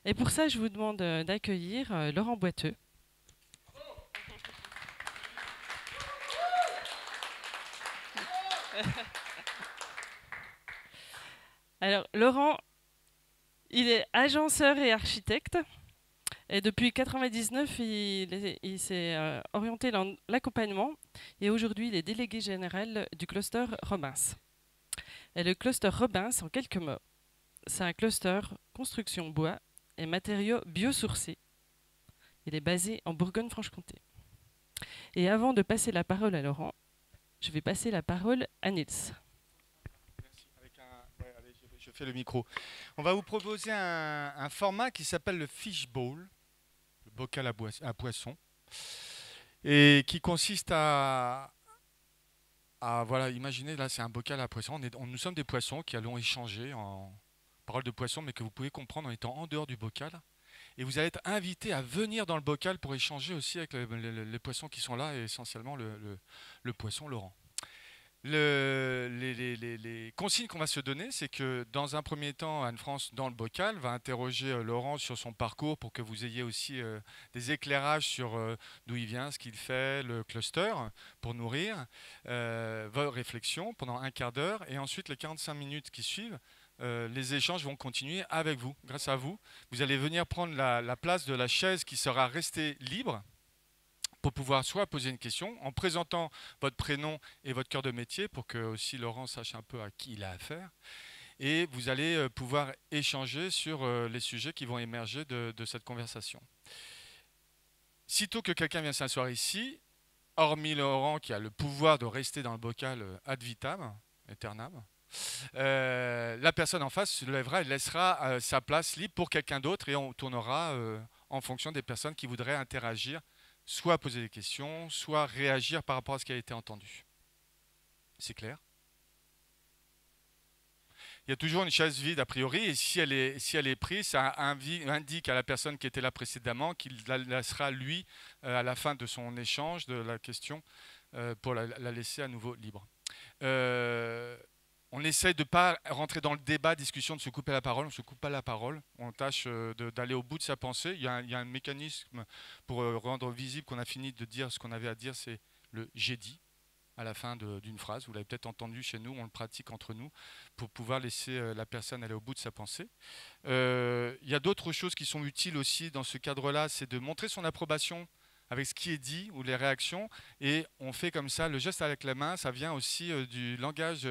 Et pour ça, je vous demande d'accueillir Laurent Boiteux. Alors, Laurent, il est agenceur et architecte. Et depuis 1999, il s'est orienté dans l'accompagnement. Et aujourd'hui, il est délégué général du cluster Robins. Et le cluster Robins, en quelques mots, c'est un cluster construction bois et matériaux biosourcés. Il est basé en Bourgogne-Franche-Comté. Et avant de passer la parole à Laurent, je vais passer la parole à Nils. Merci. Allez, je fais le micro. On va vous proposer un format qui s'appelle le fish bowl, le bocal à poisson, et qui consiste voilà, imaginez là, c'est un bocal à poisson. Nous sommes des poissons qui allons échanger en paroles de poisson, mais que vous pouvez comprendre en étant en dehors du bocal. Et vous allez être invité à venir dans le bocal pour échanger aussi avec les poissons qui sont là, et essentiellement le poisson Laurent. Les consignes qu'on va se donner, c'est que dans un premier temps, Anne-France, dans le bocal, va interroger Laurent sur son parcours pour que vous ayez aussi des éclairages sur d'où il vient, ce qu'il fait, le cluster, pour nourrir vos réflexions pendant un quart d'heure. Et ensuite, les 45 minutes qui suivent, les échanges vont continuer avec vous. Grâce à vous, vous allez venir prendre la place de la chaise qui sera restée libre pour pouvoir soit poser une question en présentant votre prénom et votre cœur de métier pour que aussi Laurent sache un peu à qui il a affaire. Et vous allez pouvoir échanger sur les sujets qui vont émerger de cette conversation. Sitôt que quelqu'un vient s'asseoir ici, hormis Laurent qui a le pouvoir de rester dans le bocal ad vitam, aeternam, la personne en face se lèvera et laissera sa place libre pour quelqu'un d'autre et on tournera en fonction des personnes qui voudraient interagir, soit poser des questions, soit réagir par rapport à ce qui a été entendu. C'est clair? Il y a toujours une chaise vide a priori et si elle est prise, ça indique à la personne qui était là précédemment qu'il la laissera lui à la fin de son échange, de la question, pour la laisser à nouveau libre. On essaye de ne pas rentrer dans le débat, discussion, de se couper la parole. On ne se coupe pas la parole. On tâche d'aller au bout de sa pensée. Il y a un mécanisme pour rendre visible qu'on a fini de dire ce qu'on avait à dire, c'est le j'ai dit à la fin d'une phrase. Vous l'avez peut-être entendu chez nous, on le pratique entre nous pour pouvoir laisser la personne aller au bout de sa pensée. Il y a d'autres choses qui sont utiles aussi dans ce cadre-là, c'est de montrer son approbation avec ce qui est dit ou les réactions et on fait comme ça, le geste avec la main, ça vient aussi du langage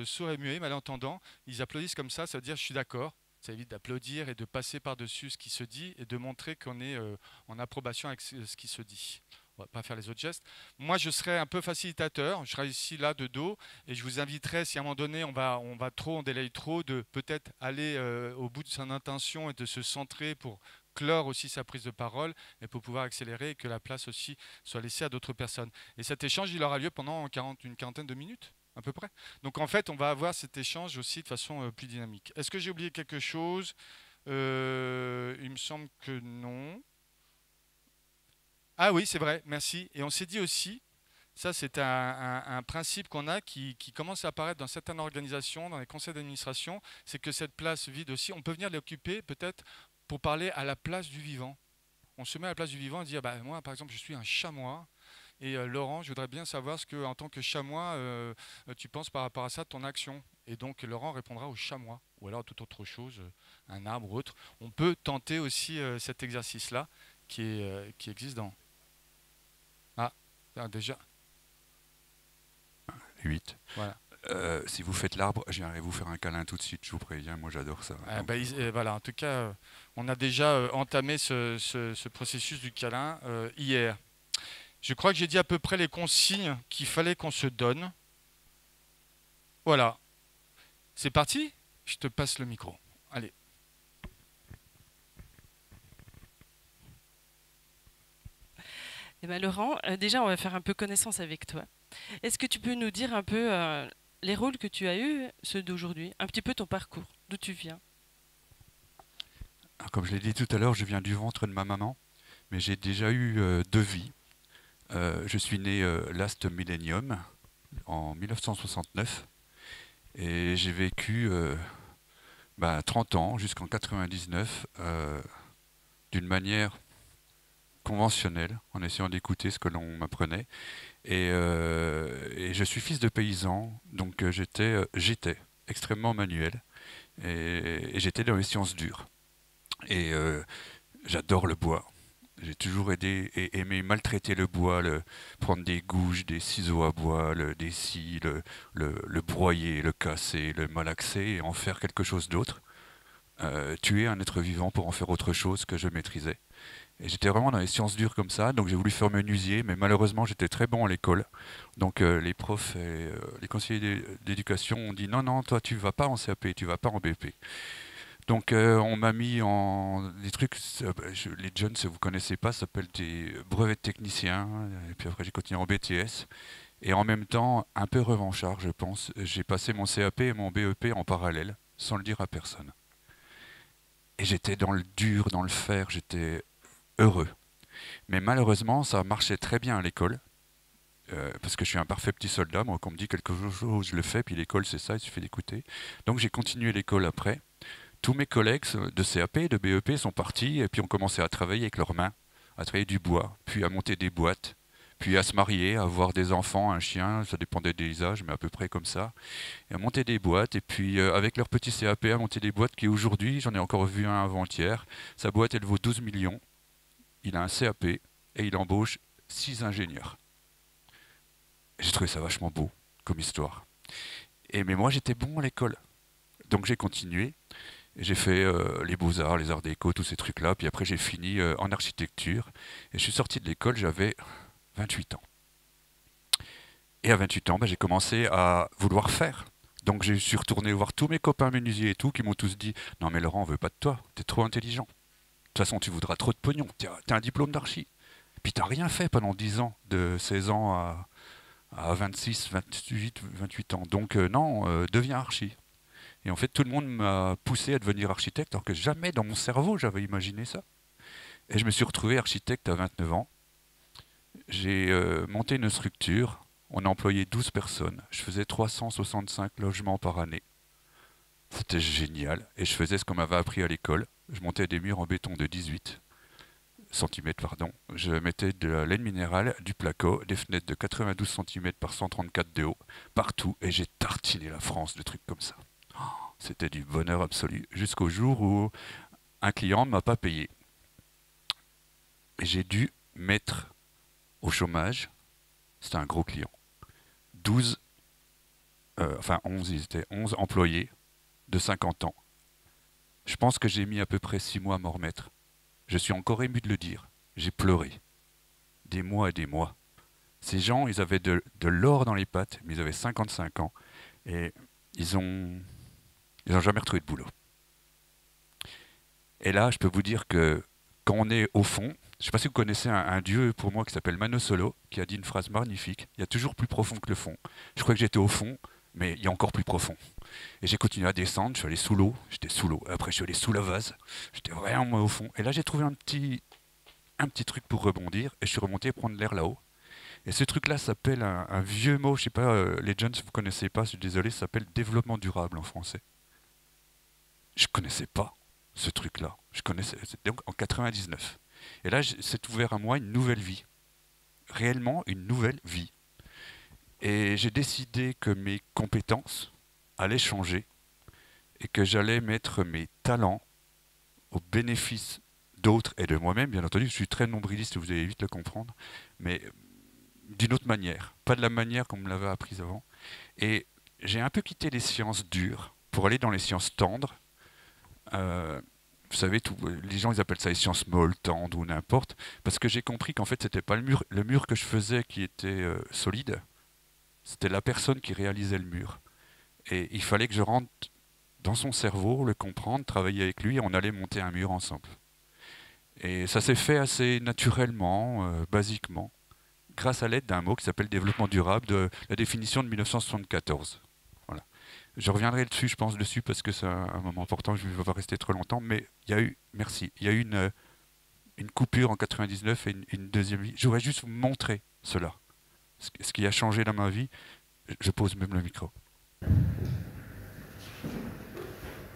sourd et muet, malentendant. Ils applaudissent comme ça veut dire je suis d'accord. Ça évite d'applaudir et de passer par-dessus ce qui se dit et de montrer qu'on est en approbation avec ce qui se dit. On va pas faire les autres gestes. Moi, je serai un peu facilitateur. Je serai ici, là, de dos, et je vous inviterai, si à un moment donné, on délaye trop, de peut-être aller au bout de son intention et de se centrer pour clore aussi sa prise de parole et pour pouvoir accélérer et que la place aussi soit laissée à d'autres personnes. Et cet échange, il aura lieu pendant une quarantaine de minutes, à peu près. Donc, en fait, on va avoir cet échange aussi de façon plus dynamique. Est-ce que j'ai oublié quelque chose? Il me semble que non. Ah oui, c'est vrai, merci. Et on s'est dit aussi, ça c'est un principe qu'on a qui commence à apparaître dans certaines organisations, dans les conseils d'administration, c'est que cette place vide aussi, on peut venir l'occuper peut-être pour parler à la place du vivant. On se met à la place du vivant et dit, ah bah, moi par exemple je suis un chamois, et Laurent, je voudrais bien savoir ce que en tant que chamois, tu penses par rapport à ça, ton action. Et donc Laurent répondra au chamois, ou alors toute autre chose, un arbre ou autre. On peut tenter aussi cet exercice-là qui existe dans... Déjà, 8. voilà. Si vous faites l'arbre, je viendrai vous faire un câlin tout de suite, je vous préviens, moi j'adore ça. Donc, Voilà, en tout cas, on a déjà entamé ce processus du câlin hier. Je crois que j'ai dit à peu près les consignes qu'il fallait qu'on se donne. Voilà. C'est parti? Je te passe le micro. Allez. Eh ben, Laurent, déjà, on va faire un peu connaissance avec toi. Est-ce que tu peux nous dire un peu les rôles que tu as eus, ceux d'aujourd'hui, un petit peu ton parcours, d'où tu viens? comme je l'ai dit tout à l'heure, je viens du ventre de ma maman, mais j'ai déjà eu 2 vies. Je suis né last millennium, en 1969, et j'ai vécu Ben, 30 ans, jusqu'en 99, d'une manière conventionnelle, en essayant d'écouter ce que l'on m'apprenait. Et je suis fils de paysan, donc j'étais extrêmement manuel, et j'étais dans les sciences dures. Et j'adore le bois. J'ai toujours aimé maltraiter le bois, prendre des gouges, des ciseaux à bois, des scies, le broyer, le casser, le malaxer et en faire quelque chose d'autre. Tuer un être vivant pour en faire autre chose que je maîtrisais. Et j'étais vraiment dans les sciences dures comme ça, donc j'ai voulu faire menuisier, mais malheureusement j'étais très bon à l'école. Donc les profs et les conseillers d'éducation ont dit non, non, toi tu vas pas en CAP, tu vas pas en BP. Donc on m'a mis en des trucs, les jeunes, si vous connaissez pas, ça s'appelle des brevets de technicien. Et puis après j'ai continué en BTS. Et en même temps, un peu revanchard, je pense, j'ai passé mon CAP et mon BEP en parallèle, sans le dire à personne. Et j'étais dans le dur, dans le fer, j'étais heureux. Mais malheureusement, ça marchait très bien à l'école. Parce que je suis un parfait petit soldat, moi, quand on me dit quelque chose, je le fais, puis l'école, c'est ça, il suffit d'écouter. Donc j'ai continué l'école après. Tous mes collègues de CAP, de BEP sont partis et puis ont commencé à travailler avec leurs mains, à travailler du bois, puis à monter des boîtes, puis à se marier, à avoir des enfants, un chien, ça dépendait des âges, mais à peu près comme ça, et à monter des boîtes, et puis avec leur petit CAP, à monter des boîtes qui aujourd'hui, j'en ai encore vu un avant-hier, sa boîte elle vaut 12 millions, il a un CAP et il embauche 6 ingénieurs. J'ai trouvé ça vachement beau comme histoire. Mais moi j'étais bon à l'école, donc j'ai continué. J'ai fait les beaux-arts, les arts déco, tous ces trucs-là. Puis après, j'ai fini en architecture. Et je suis sorti de l'école, j'avais 28 ans. Et à 28 ans, j'ai commencé à vouloir faire. Donc je suis retourné voir tous mes copains menuisiers et tout, qui m'ont tous dit « Non mais Laurent, on veut pas de toi, t'es trop intelligent. De toute façon, tu voudras trop de pognon, t'as un diplôme d'archi. Puis t'as rien fait pendant 10 ans, de 16 ans à 26, 28, 28 ans. Donc non, deviens archi. » Et en fait, tout le monde m'a poussé à devenir architecte, alors que jamais dans mon cerveau j'avais imaginé ça. Et je me suis retrouvé architecte à 29 ans. J'ai monté une structure. On a employé 12 personnes. Je faisais 365 logements par année. C'était génial. Et je faisais ce qu'on m'avait appris à l'école. Je montais des murs en béton de 18 centimètres, pardon. Je mettais de la laine minérale, du placo, des fenêtres de 92 centimètres par 134 de haut, partout. Et j'ai tartiné la France de trucs comme ça. C'était du bonheur absolu, jusqu'au jour où un client ne m'a pas payé. Et j'ai dû mettre au chômage, c'était un gros client, 11, ils étaient 11 employés de 50 ans. Je pense que j'ai mis à peu près 6 mois à m'en remettre. Je suis encore ému de le dire. J'ai pleuré. Des mois et des mois. Ces gens, ils avaient de l'or dans les pattes, mais ils avaient 55 ans. Et ils ont jamais retrouvé de boulot. Et là, je peux vous dire que quand on est au fond, je ne sais pas si vous connaissez un dieu pour moi qui s'appelle Mano Solo, qui a dit une phrase magnifique, il y a toujours plus profond que le fond. Je crois que j'étais au fond, mais il y a encore plus profond. Et j'ai continué à descendre, je suis allé sous l'eau, j'étais sous l'eau. Après, je suis allé sous la vase, j'étais vraiment au fond. Et là, j'ai trouvé un petit truc pour rebondir, et je suis remonté prendre l'air là-haut. Et ce truc-là s'appelle un vieux mot, je ne sais pas, les jeunes, si vous ne connaissez pas, je suis désolé, ça s'appelle développement durable en français. Je ne connaissais pas ce truc-là. Je connaissais, c'était donc en 99. Et là, s'est ouvert à moi une nouvelle vie. Réellement une nouvelle vie. Et j'ai décidé que mes compétences allaient changer et que j'allais mettre mes talents au bénéfice d'autres et de moi-même. Bien entendu, je suis très nombriliste, vous allez vite le comprendre, mais d'une autre manière. Pas de la manière qu'on me l'avait apprise avant. Et j'ai un peu quitté les sciences dures pour aller dans les sciences tendres. Vous savez, les gens ils appellent ça les sciences molles, tendres ou n'importe, parce que j'ai compris qu'en fait c'était pas le mur que je faisais qui était solide, c'était la personne qui réalisait le mur. Et il fallait que je rentre dans son cerveau, le comprendre, travailler avec lui, et on allait monter un mur ensemble. Et ça s'est fait assez naturellement, basiquement, grâce à l'aide d'un mot qui s'appelle développement durable, de la définition de 1974. Voilà. Je reviendrai dessus, je pense, parce que c'est un moment important, je ne vais pas rester trop longtemps, mais il y a eu, merci, il y a eu une coupure en 99 et une deuxième vie. Je voudrais juste vous montrer cela, ce qui a changé dans ma vie. Je pose même le micro.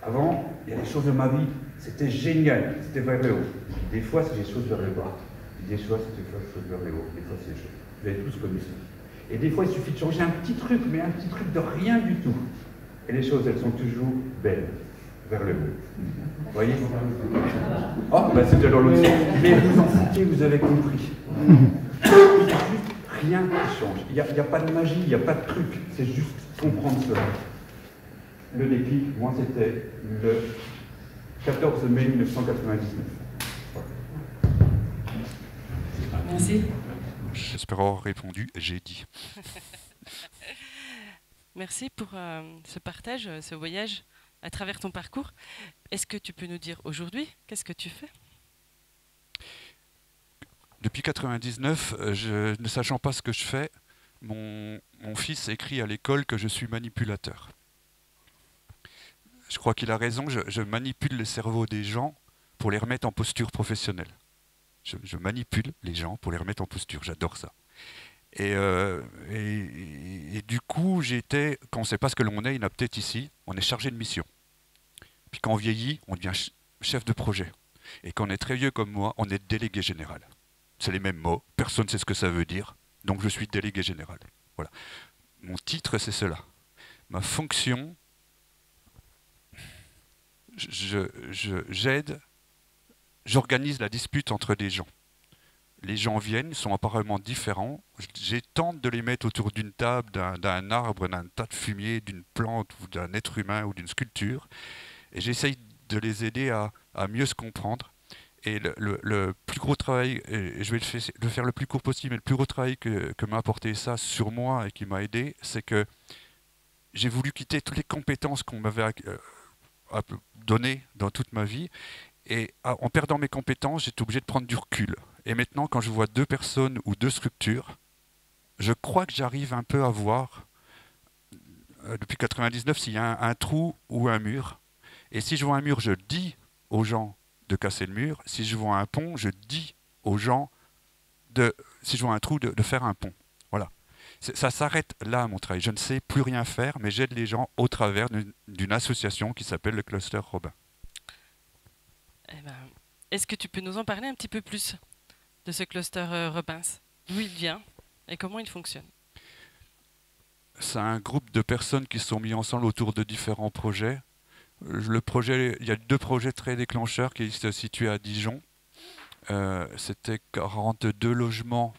Avant, il y a des choses de ma vie, c'était génial, c'était vers le haut. Des fois, c'est des choses vers le bas. Des fois, c'est des choses vers le haut. Des fois, c'est des choses. Vous avez tous connu ça. Et des fois, il suffit de changer un petit truc, mais un petit truc de rien du tout. Et les choses, elles sont toujours belles, vers le haut. Vous voyez? Oh, ben c'était dans l'autre sens. Mais vous en foutez, vous avez compris. Il n'y a juste rien qui change. Il n'y a pas de magie, il n'y a pas de truc. C'est juste comprendre cela. Le déclic, moi, c'était le 14 mai 1999. Merci. J'espère avoir répondu, j'ai dit. Merci pour ce partage, ce voyage à travers ton parcours. Est-ce que tu peux nous dire aujourd'hui, qu'est-ce que tu fais? Depuis 99, ne sachant pas ce que je fais, mon fils écrit à l'école que je suis manipulateur. Je crois qu'il a raison, je manipule le cerveau des gens pour les remettre en posture professionnelle. Je manipule les gens pour les remettre en posture, j'adore ça. Et du coup, quand on ne sait pas ce que l'on est, inaptite ici, on est chargé de mission. Puis quand on vieillit, on devient chef de projet. Et quand on est très vieux comme moi, on est délégué général. C'est les mêmes mots, personne ne sait ce que ça veut dire, donc je suis délégué général. Voilà. Mon titre, c'est cela. Ma fonction, j'aide, j'organise la dispute entre des gens. Les gens viennent, sont apparemment différents. J'ai tente de les mettre autour d'une table, d'un arbre, d'un tas de fumier, d'une plante, ou d'un être humain, ou d'une sculpture. Et j'essaye de les aider à mieux se comprendre. Et le plus gros travail, et je vais le faire le plus court possible, mais le plus gros travail que m'a apporté ça sur moi et qui m'a aidé, c'est que j'ai voulu quitter toutes les compétences qu'on m'avait données dans toute ma vie. Et en perdant mes compétences, j'étais obligé de prendre du recul. Et maintenant, quand je vois deux personnes ou deux structures, je crois que j'arrive un peu à voir, depuis 99, s'il y a un trou ou un mur. Et si je vois un mur, je dis aux gens de casser le mur. Si je vois un pont, je dis aux gens, si je vois un trou, de faire un pont. Voilà. Ça s'arrête là, mon travail. Je ne sais plus rien faire, mais j'aide les gens au travers d'une association qui s'appelle le Cluster Robin. Eh ben, est-ce que tu peux nous en parler un petit peu plus de ce cluster Robins? D'où il vient et comment il fonctionne? C'est un groupe de personnes qui se sont mis ensemble autour de différents projets. Il y a deux projets très déclencheurs qui se situaient à Dijon. C'était 42 logements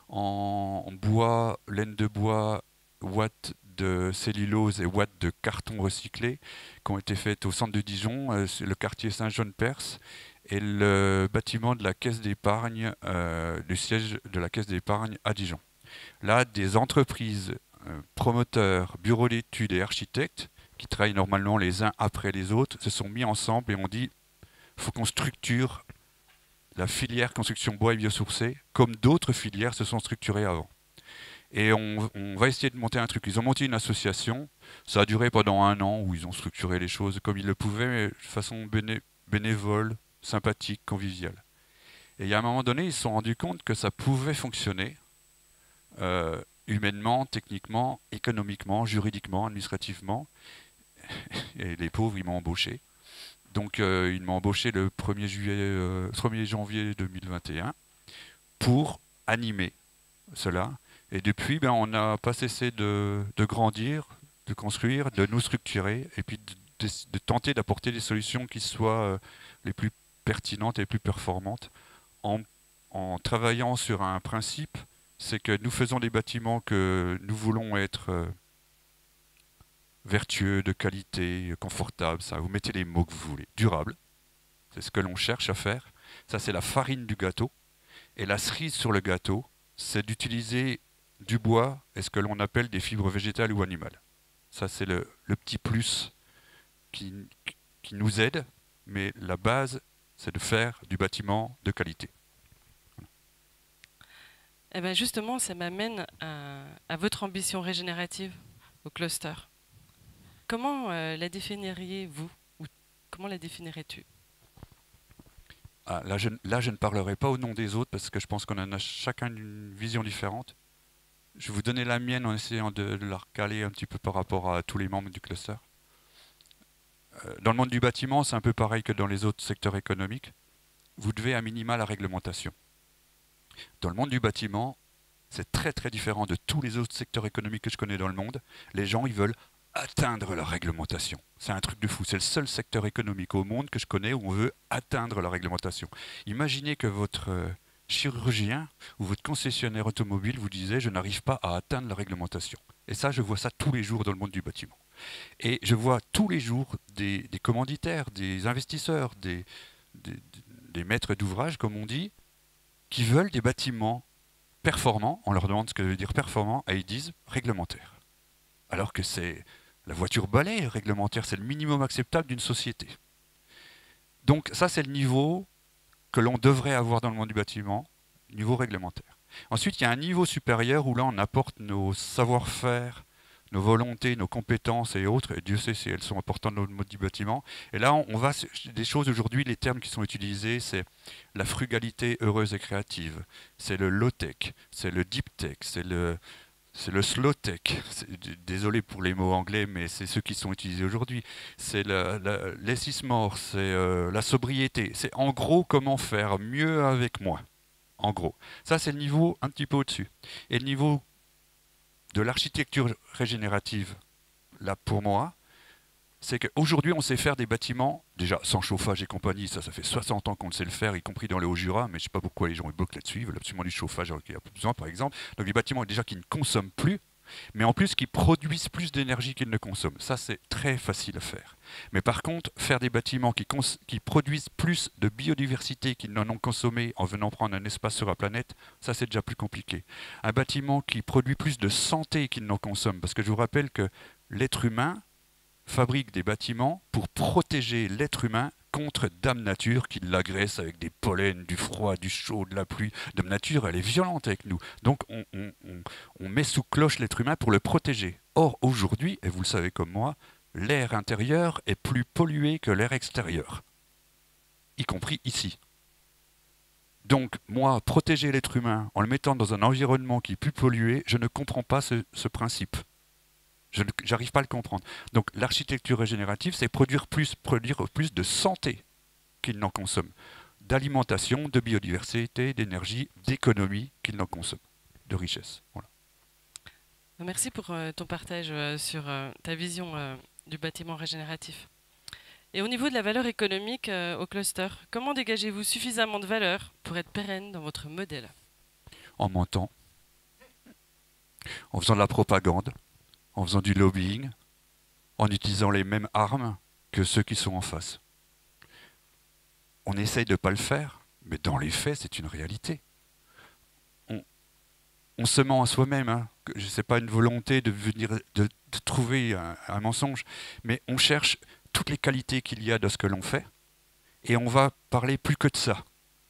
en bois, laine de bois, watts de cellulose et watts de carton recyclé qui ont été faits au centre de Dijon, le quartier Saint-Jean-de-Perse et le bâtiment de la caisse d'épargne, du siège de la caisse d'épargne à Dijon. Là, des entreprises, promoteurs, bureaux d'études et architectes qui travaillent normalement les uns après les autres se sont mis ensemble et ont dit il faut qu'on structure la filière construction bois et biosourcé comme d'autres filières se sont structurées avant. Et on va essayer de monter un truc. Ils ont monté une association, ça a duré pendant 1 an où ils ont structuré les choses comme ils le pouvaient, mais de façon bénévole, sympathique, conviviale. Et il y a un moment donné, ils se sont rendus compte que ça pouvait fonctionner humainement, techniquement, économiquement, juridiquement, administrativement. Et les pauvres, ils m'ont embauché. Donc ils m'ont embauché le 1er janvier 2021 pour animer cela. Et depuis, on n'a pas cessé de grandir, de construire, de nous structurer et puis de tenter d'apporter des solutions qui soient les plus pertinentes et les plus performantes en travaillant sur un principe, c'est que nous faisons des bâtiments que nous voulons être vertueux, de qualité, confortable, ça, vous mettez les mots que vous voulez, durable, c'est ce que l'on cherche à faire. Ça, c'est la farine du gâteau. Et la cerise sur le gâteau, c'est d'utiliser du bois et ce que l'on appelle des fibres végétales ou animales. Ça, c'est le petit plus qui nous aide, mais la base, c'est de faire du bâtiment de qualité. Eh ben justement, ça m'amène à votre ambition régénérative au cluster. Comment la définiriez-vous ou comment la définirais-tu? Là, je ne parlerai pas au nom des autres parce que je pense qu'on en a chacun une vision différente. Je vais vous donner la mienne en essayant de la recaler un petit peu par rapport à tous les membres du cluster. Dans le monde du bâtiment, c'est un peu pareil que dans les autres secteurs économiques. Vous devez à minima la réglementation. Dans le monde du bâtiment, c'est très très différent de tous les autres secteurs économiques que je connais dans le monde. Les gens, ils veulent atteindre la réglementation. C'est un truc de fou. C'est le seul secteur économique au monde que je connais où on veut atteindre la réglementation. Imaginez que votre chirurgien ou votre concessionnaire automobile vous disait « je n'arrive pas à atteindre la réglementation ». Et ça, je vois ça tous les jours dans le monde du bâtiment. Et je vois tous les jours des commanditaires, des investisseurs, des maîtres d'ouvrage, comme on dit, qui veulent des bâtiments performants. On leur demande ce que veut dire performant et ils disent réglementaire. Alors que c'est la voiture balai réglementaire, c'est le minimum acceptable d'une société. Donc ça, c'est le niveau que l'on devrait avoir dans le monde du bâtiment, niveau réglementaire. Ensuite, il y a un niveau supérieur où là, on apporte nos savoir-faire, nos volontés, nos compétences et autres, et Dieu sait si elles sont importantes dans le monde du bâtiment. Et là, on va des choses aujourd'hui, les termes qui sont utilisés, c'est la frugalité heureuse et créative, c'est le low-tech, c'est le deep-tech, c'est le slow-tech. Désolé pour les mots anglais, mais c'est ceux qui sont utilisés aujourd'hui. C'est l'assist-more, c'est la sobriété. C'est en gros comment faire mieux avec moins. En gros. Ça, c'est le niveau un petit peu au-dessus. Et le niveau de l'architecture régénérative, là pour moi, c'est qu'aujourd'hui on sait faire des bâtiments, déjà sans chauffage et compagnie, ça fait 60 ans qu'on le sait le faire, y compris dans le Haut-Jura, mais je ne sais pas pourquoi les gens ils bloquent là-dessus, ils veulent absolument du chauffage alors qu'il n'y a pas besoin par exemple. Donc des bâtiments déjà qui ne consomment plus, mais en plus qui produisent plus d'énergie qu'ils ne consomment. Ça c'est très facile à faire. Mais par contre, faire des bâtiments qui produisent plus de biodiversité qu'ils n'en ont consommé en venant prendre un espace sur la planète, ça c'est déjà plus compliqué. Un bâtiment qui produit plus de santé qu'il n'en consomme, parce que je vous rappelle que l'être humain fabrique des bâtiments pour protéger l'être humain contre Dame Nature qui l'agresse avec des pollens, du froid, du chaud, de la pluie. Dame Nature, elle est violente avec nous. Donc on met sous cloche l'être humain pour le protéger. Or, aujourd'hui, et vous le savez comme moi, l'air intérieur est plus pollué que l'air extérieur, y compris ici. Donc, moi, protéger l'être humain en le mettant dans un environnement qui est plus pollué, je ne comprends pas ce principe. Je n'arrive pas à le comprendre. Donc l'architecture régénérative, c'est produire plus de santé qu'il n'en consomme, d'alimentation, de biodiversité, d'énergie, d'économie qu'il n'en consomme, de richesse. Voilà. Merci pour ton partage sur ta vision du bâtiment régénératif. Et au niveau de la valeur économique au cluster, comment dégagez-vous suffisamment de valeur pour être pérenne dans votre modèle? En mentant, en faisant de la propagande, en faisant du lobbying, en utilisant les mêmes armes que ceux qui sont en face. On essaye de ne pas le faire, mais dans les faits, c'est une réalité. On se ment à soi-même. Hein. Ce n'est pas une volonté de trouver un mensonge, mais on cherche toutes les qualités qu'il y a de ce que l'on fait, et on va parler plus que de ça.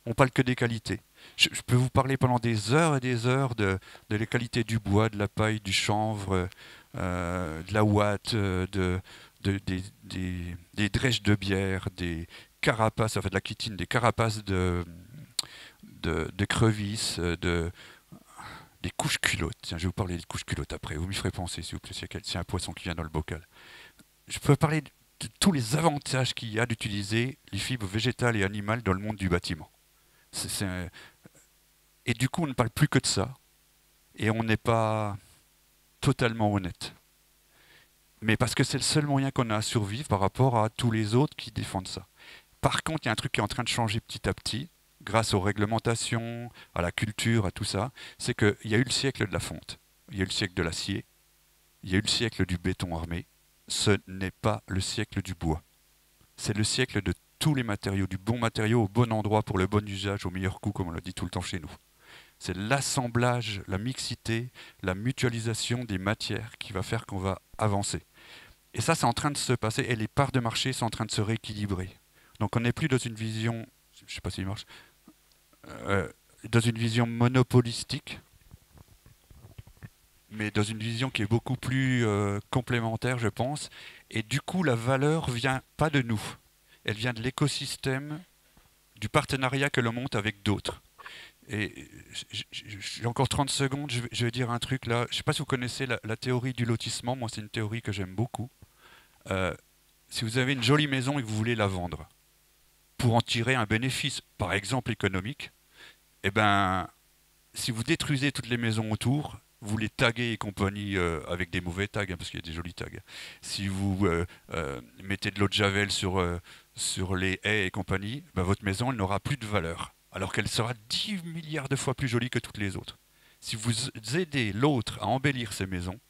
On parle que des qualités. Je peux vous parler pendant des heures et des heures de les qualités du bois, de la paille, du chanvre, de la ouate, des drèches de bière, des carapaces, enfin de la chitine, des carapaces de crevisses, des couches culottes. Tiens, je vais vous parler des couches culottes après. Vous m'y ferez penser, s'il vous plaît, s'il y a un poisson qui vient dans le bocal. Je peux parler de tous les avantages qu'il y a d'utiliser les fibres végétales et animales dans le monde du bâtiment. Et du coup, on ne parle plus que de ça. Et on n'est pas totalement honnête. Mais parce que c'est le seul moyen qu'on a à survivre par rapport à tous les autres qui défendent ça. Par contre, il y a un truc qui est en train de changer petit à petit, grâce aux réglementations, à la culture, à tout ça, c'est qu'il y a eu le siècle de la fonte, il y a eu le siècle de l'acier, il y a eu le siècle du béton armé. Ce n'est pas le siècle du bois. C'est le siècle de tous les matériaux, du bon matériau au bon endroit pour le bon usage, au meilleur coût, comme on le dit tout le temps chez nous. C'est l'assemblage, la mixité, la mutualisation des matières qui va faire qu'on va avancer. Et ça, c'est en train de se passer, et les parts de marché sont en train de se rééquilibrer. Donc on n'est plus dans une vision, je ne sais pas s'il marche, dans une vision monopolistique, mais dans une vision qui est beaucoup plus complémentaire, je pense. Et du coup, la valeur vient pas de nous, elle vient de l'écosystème, du partenariat que l'on monte avec d'autres. Et j'ai encore 30 secondes, je vais dire un truc là. Je ne sais pas si vous connaissez la théorie du lotissement. Moi, c'est une théorie que j'aime beaucoup. si vous avez une jolie maison et que vous voulez la vendre, pour en tirer un bénéfice, par exemple économique, eh ben, si vous détruisez toutes les maisons autour, vous les taguez et compagnie avec des mauvais tags, hein, parce qu'il y a des jolis tags. Si vous mettez de l'eau de javel sur les haies et compagnie, ben, votre maison elle n'aura plus de valeur, alors qu'elle sera 10 milliards de fois plus jolie que toutes les autres. Si vous aidez l'autre à embellir ses maisons,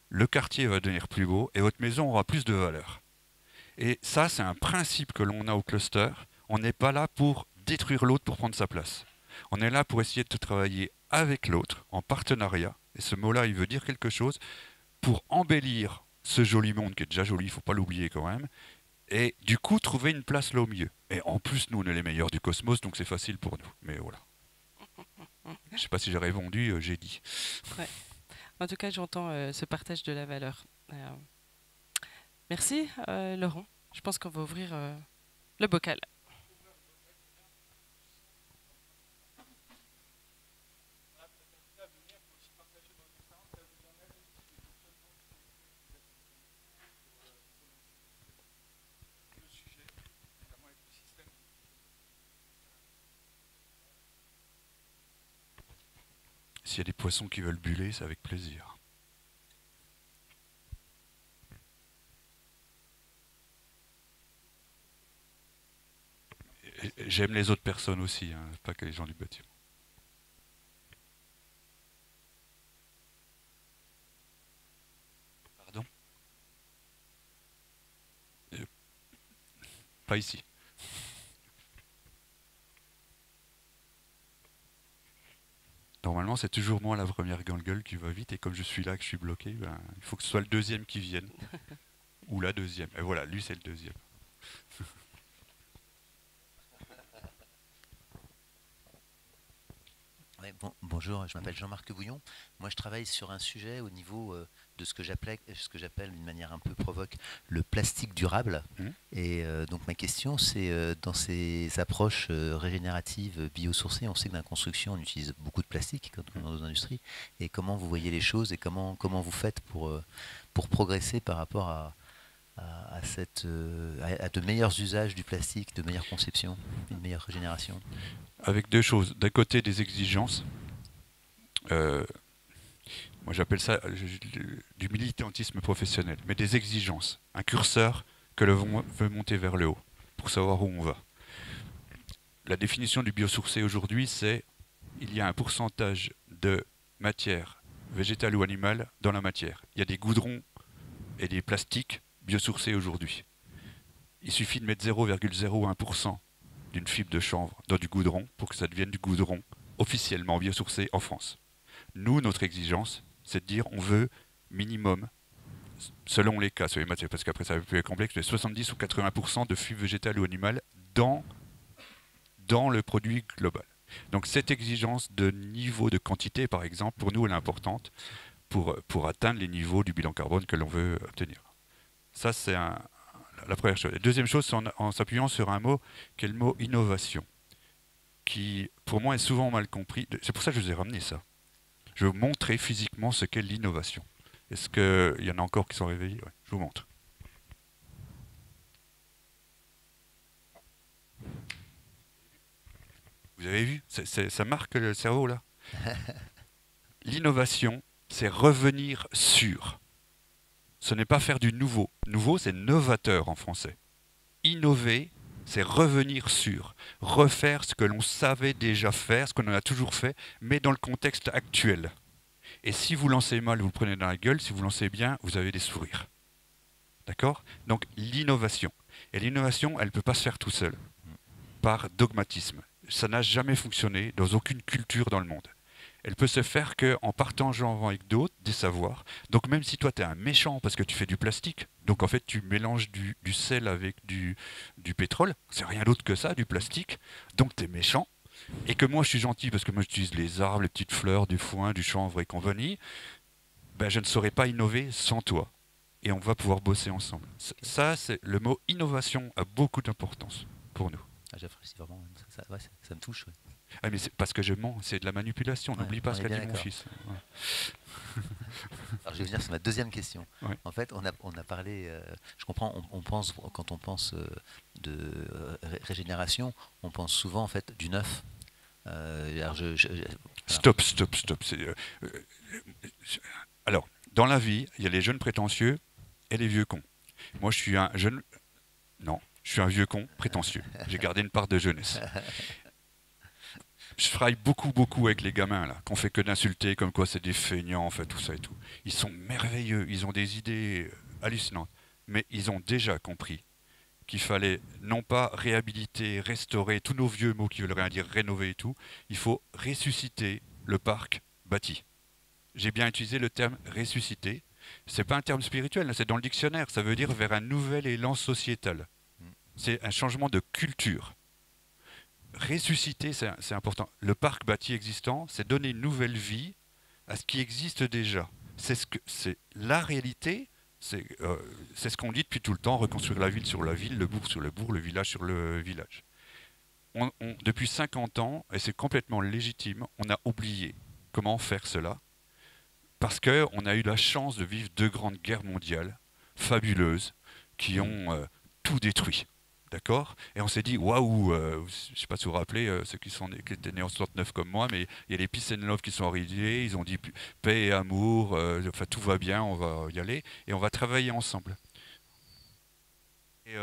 le quartier va devenir plus beau et votre maison aura plus de valeur. Et ça, c'est un principe que l'on a au cluster. On n'est pas là pour détruire l'autre pour prendre sa place. On est là pour essayer de travailler avec l'autre, en partenariat, et ce mot-là, il veut dire quelque chose, pour embellir ce joli monde qui est déjà joli, il ne faut pas l'oublier quand même, et du coup, trouver une place là au milieu. Et en plus, nous, on est les meilleurs du cosmos, donc c'est facile pour nous. Mais voilà. Je ne sais pas si j'ai répondu, j'ai dit. Ouais. En tout cas, j'entends ce partage de la valeur. Merci, Laurent. Je pense qu'on va ouvrir le bocal. S'il y a des poissons qui veulent buller, c'est avec plaisir. J'aime les autres personnes aussi, hein, pas que les gens du bâtiment. Pardon ? Pas ici. Normalement, c'est toujours moi la première gueule qui va vite, et comme je suis là, que je suis bloqué, ben, il faut que ce soit le deuxième qui vienne. Ou la deuxième. Et voilà, lui, c'est le deuxième. Ouais, bonjour, je m'appelle Jean-Marc Bouillon. Moi, je travaille sur un sujet au niveau de ce que j'appelle d'une manière un peu provoque le plastique durable. Et donc ma question, c'est dans ces approches régénératives, biosourcées, on sait que dans la construction, on utilise beaucoup de plastique dans nos industries. Et comment vous voyez les choses et comment vous faites pour progresser par rapport à de meilleurs usages du plastique, de meilleure conception, une meilleure régénération? Avec deux choses. D'un côté, des exigences. Moi, j'appelle ça du militantisme professionnel, mais des exigences. Un curseur que l'on veut monter vers le haut pour savoir où on va. La définition du biosourcé aujourd'hui, c'est il y a un pourcentage de matière végétale ou animale dans la matière. Il y a des goudrons et des plastiques biosourcés aujourd'hui. Il suffit de mettre 0,01% d'une fibre de chanvre dans du goudron pour que ça devienne du goudron officiellement biosourcé en France. Nous, notre exigence, c'est de dire on veut minimum, selon les cas, sur les matières, parce qu'après ça peut être complexe, 70 ou 80% de fibres végétales ou animales dans le produit global. Donc cette exigence de niveau de quantité, par exemple, pour nous, elle est importante pour atteindre les niveaux du bilan carbone que l'on veut obtenir. Ça, c'est la première chose. La deuxième chose, c'est en s'appuyant sur un mot qui est le mot innovation, qui, pour moi, est souvent mal compris. C'est pour ça que je vous ai ramené ça. Je vais vous montrer physiquement ce qu'est l'innovation. Est-ce qu'il y en a encore qui sont réveillés? Ouais, je vous montre. Vous avez vu? Ça marque le cerveau, là. L'innovation, c'est revenir sur. Ce n'est pas faire du nouveau. Nouveau, c'est novateur en français. Innover, c'est revenir sur. Refaire ce que l'on savait déjà faire, ce qu'on a toujours fait, mais dans le contexte actuel. Et si vous lancez mal, vous le prenez dans la gueule. Si vous lancez bien, vous avez des sourires. D'accord? Donc, l'innovation. Et l'innovation, elle ne peut pas se faire tout seul, par dogmatisme. Ça n'a jamais fonctionné dans aucune culture dans le monde. Elle peut se faire qu'en partageant avec d'autres des savoirs. Donc même si toi tu es un méchant parce que tu fais du plastique, donc en fait tu mélanges du sel avec du pétrole, c'est rien d'autre que ça, du plastique, donc tu es méchant, et que moi je suis gentil parce que moi j'utilise les arbres, les petites fleurs, du foin, du chanvre et compagnie, ben, je ne saurais pas innover sans toi. Et on va pouvoir bosser ensemble. Ça, c'est le mot innovation a beaucoup d'importance pour nous. J'apprécie vraiment. Ouais, ça me touche. Ouais. Ah, mais c'est parce que je mens, c'est de la manipulation. N'oublie pas on ce est qu'a bien dit mon d'accord. fils. Ouais. Alors, je vais venir sur ma deuxième question. Ouais. En fait, on a parlé. Je comprends. On pense quand on pense de régénération, on pense souvent en fait du neuf. Alors voilà. Stop. Alors, dans la vie, il y a les jeunes prétentieux et les vieux cons. Moi, je suis un jeune. Non, je suis un vieux con prétentieux. J'ai gardé une part de jeunesse. Je travaille beaucoup avec les gamins là, qu'on fait que d'insulter, comme quoi c'est des feignants, en fait, tout ça et tout. Ils sont merveilleux, ils ont des idées hallucinantes, mais ils ont déjà compris qu'il fallait non pas réhabiliter, restaurer tous nos vieux mots qui veulent rien dire, rénover et tout. Il faut ressusciter le parc bâti. J'ai bien utilisé le terme ressusciter. C'est pas un terme spirituel, c'est dans le dictionnaire. Ça veut dire vers un nouvel élan sociétal. C'est un changement de culture. Ressusciter, c'est important. Le parc bâti existant, c'est donner une nouvelle vie à ce qui existe déjà. C'est la réalité. C'est ce qu'on dit depuis tout le temps, reconstruire la ville sur la ville, le bourg sur le bourg, le village sur le village. Depuis 50 ans, et c'est complètement légitime, on a oublié comment faire cela, parce qu'on a eu la chance de vivre 2 grandes guerres mondiales fabuleuses qui ont tout détruit. D'accord ? Et on s'est dit, waouh, je ne sais pas si vous vous rappelez, ceux qui étaient nés en 69 comme moi, mais il y a les Peace and Love qui sont arrivés, ils ont dit paix et amour, enfin tout va bien, on va y aller, et on va travailler ensemble. Et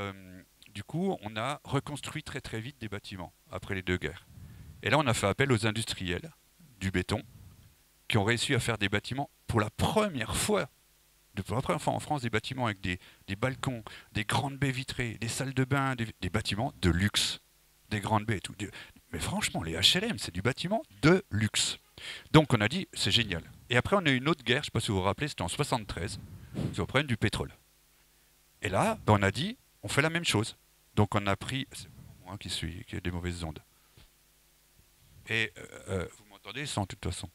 du coup, on a reconstruit très vite des bâtiments, après les 2 guerres. Et là, on a fait appel aux industriels du béton, qui ont réussi à faire des bâtiments pour la première fois en France, des bâtiments avec des balcons, des grandes baies vitrées, des salles de bain, des bâtiments de luxe, des grandes baies et tout. Mais franchement, les HLM, c'est du bâtiment de luxe. Donc on a dit, c'est génial. Et après, on a eu une autre guerre, je ne sais pas si vous vous rappelez, c'était en 73, sur le problème du pétrole. Et là, on a dit, on fait la même chose. Donc on a pris, c'est moi qui ai des mauvaises ondes. Et vous m'entendez sans de toute façon.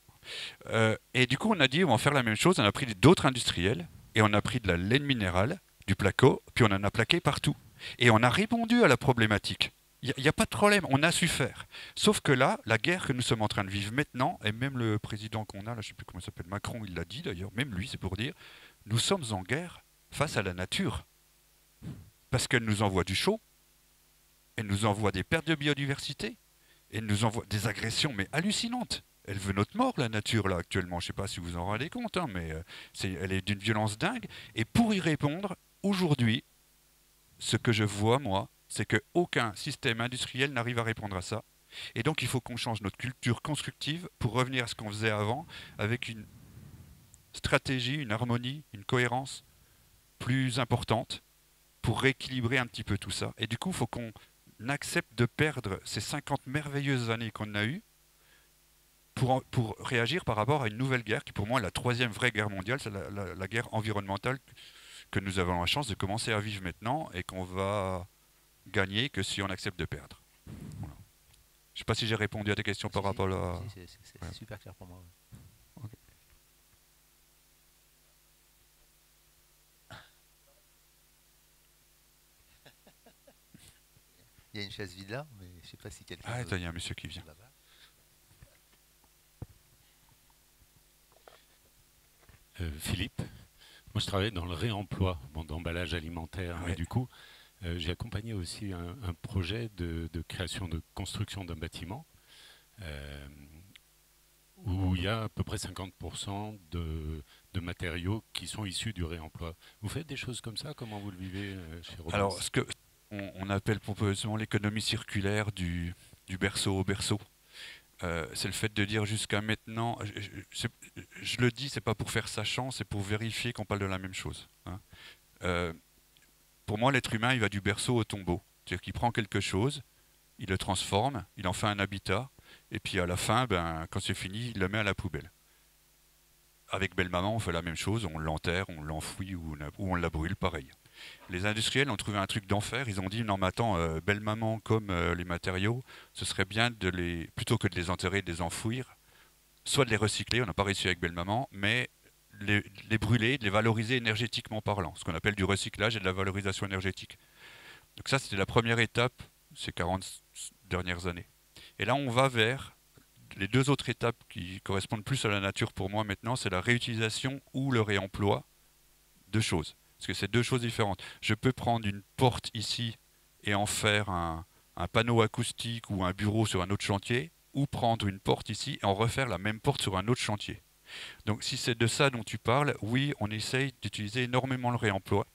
Et du coup, on a dit, on va faire la même chose. On a pris d'autres industriels et on a pris de la laine minérale, du placo, puis on en a plaqué partout. Et on a répondu à la problématique. Il n'y a pas de problème, on a su faire. Sauf que là, la guerre que nous sommes en train de vivre maintenant, et même le président qu'on a, là, je ne sais plus comment il s'appelle, Macron, il l'a dit d'ailleurs, même lui, c'est pour dire, nous sommes en guerre face à la nature. Parce qu'elle nous envoie du chaud, elle nous envoie des pertes de biodiversité, elle nous envoie des agressions, mais hallucinantes. Elle veut notre mort, la nature, là, actuellement. Je ne sais pas si vous en rendez compte, hein, mais elle est d'une violence dingue. Et pour y répondre, aujourd'hui, ce que je vois, moi, c'est qu'aucun système industriel n'arrive à répondre à ça. Et donc, il faut qu'on change notre culture constructive pour revenir à ce qu'on faisait avant, avec une stratégie, une harmonie, une cohérence plus importante pour rééquilibrer un petit peu tout ça. Et du coup, il faut qu'on accepte de perdre ces 50 merveilleuses années qu'on a eues pour réagir par rapport à une nouvelle guerre qui pour moi est la 3e vraie guerre mondiale, c'est la guerre environnementale que nous avons la chance de commencer à vivre maintenant et qu'on va gagner que si on accepte de perdre. Voilà. Je ne sais pas si j'ai répondu à tes questions par rapport à... C'est super clair pour moi. Ouais. Okay. Il y a une chaise vide là, mais je ne sais pas si quelqu'un... Ah, il y a un monsieur qui vient. Philippe, moi je travaille dans le réemploi d'emballage alimentaire et du coup j'ai accompagné aussi un projet de création de construction d'un bâtiment où il y a à peu près 50% de matériaux qui sont issus du réemploi. Vous faites des choses comme ça? Comment vous le vivez chez Robins? Alors, ce qu'on appelle pompeusement l'économie circulaire du berceau au berceau. C'est le fait de dire jusqu'à maintenant, je le dis, c'est pas pour faire sachant, c'est pour vérifier qu'on parle de la même chose. Hein. Pour moi, l'être humain, il va du berceau au tombeau. C'est-à-dire qu'il prend quelque chose, il le transforme, il en fait un habitat, et puis à la fin, quand c'est fini, il le met à la poubelle. Avec Belle Maman, on fait la même chose, on l'enterre, on l'enfouit ou on la brûle, pareil. Les industriels ont trouvé un truc d'enfer, ils ont dit non mais attends, Belle Maman comme les matériaux, ce serait bien plutôt que de les enterrer, de les enfouir, soit de les recycler, on n'a pas réussi avec Belle Maman, mais les brûler, de les valoriser énergétiquement parlant, ce qu'on appelle du recyclage et de la valorisation énergétique. Donc ça c'était la première étape ces 40 dernières années. Et là, on va vers les deux autres étapes qui correspondent plus à la nature pour moi maintenant, c'est la réutilisation ou le réemploi de choses. Parce que c'est deux choses différentes. Je peux prendre une porte ici et en faire un panneau acoustique ou un bureau sur un autre chantier, ou prendre une porte ici et en refaire la même porte sur un autre chantier. Donc si c'est de ça dont tu parles, oui, on essaye d'utiliser énormément le réemploi.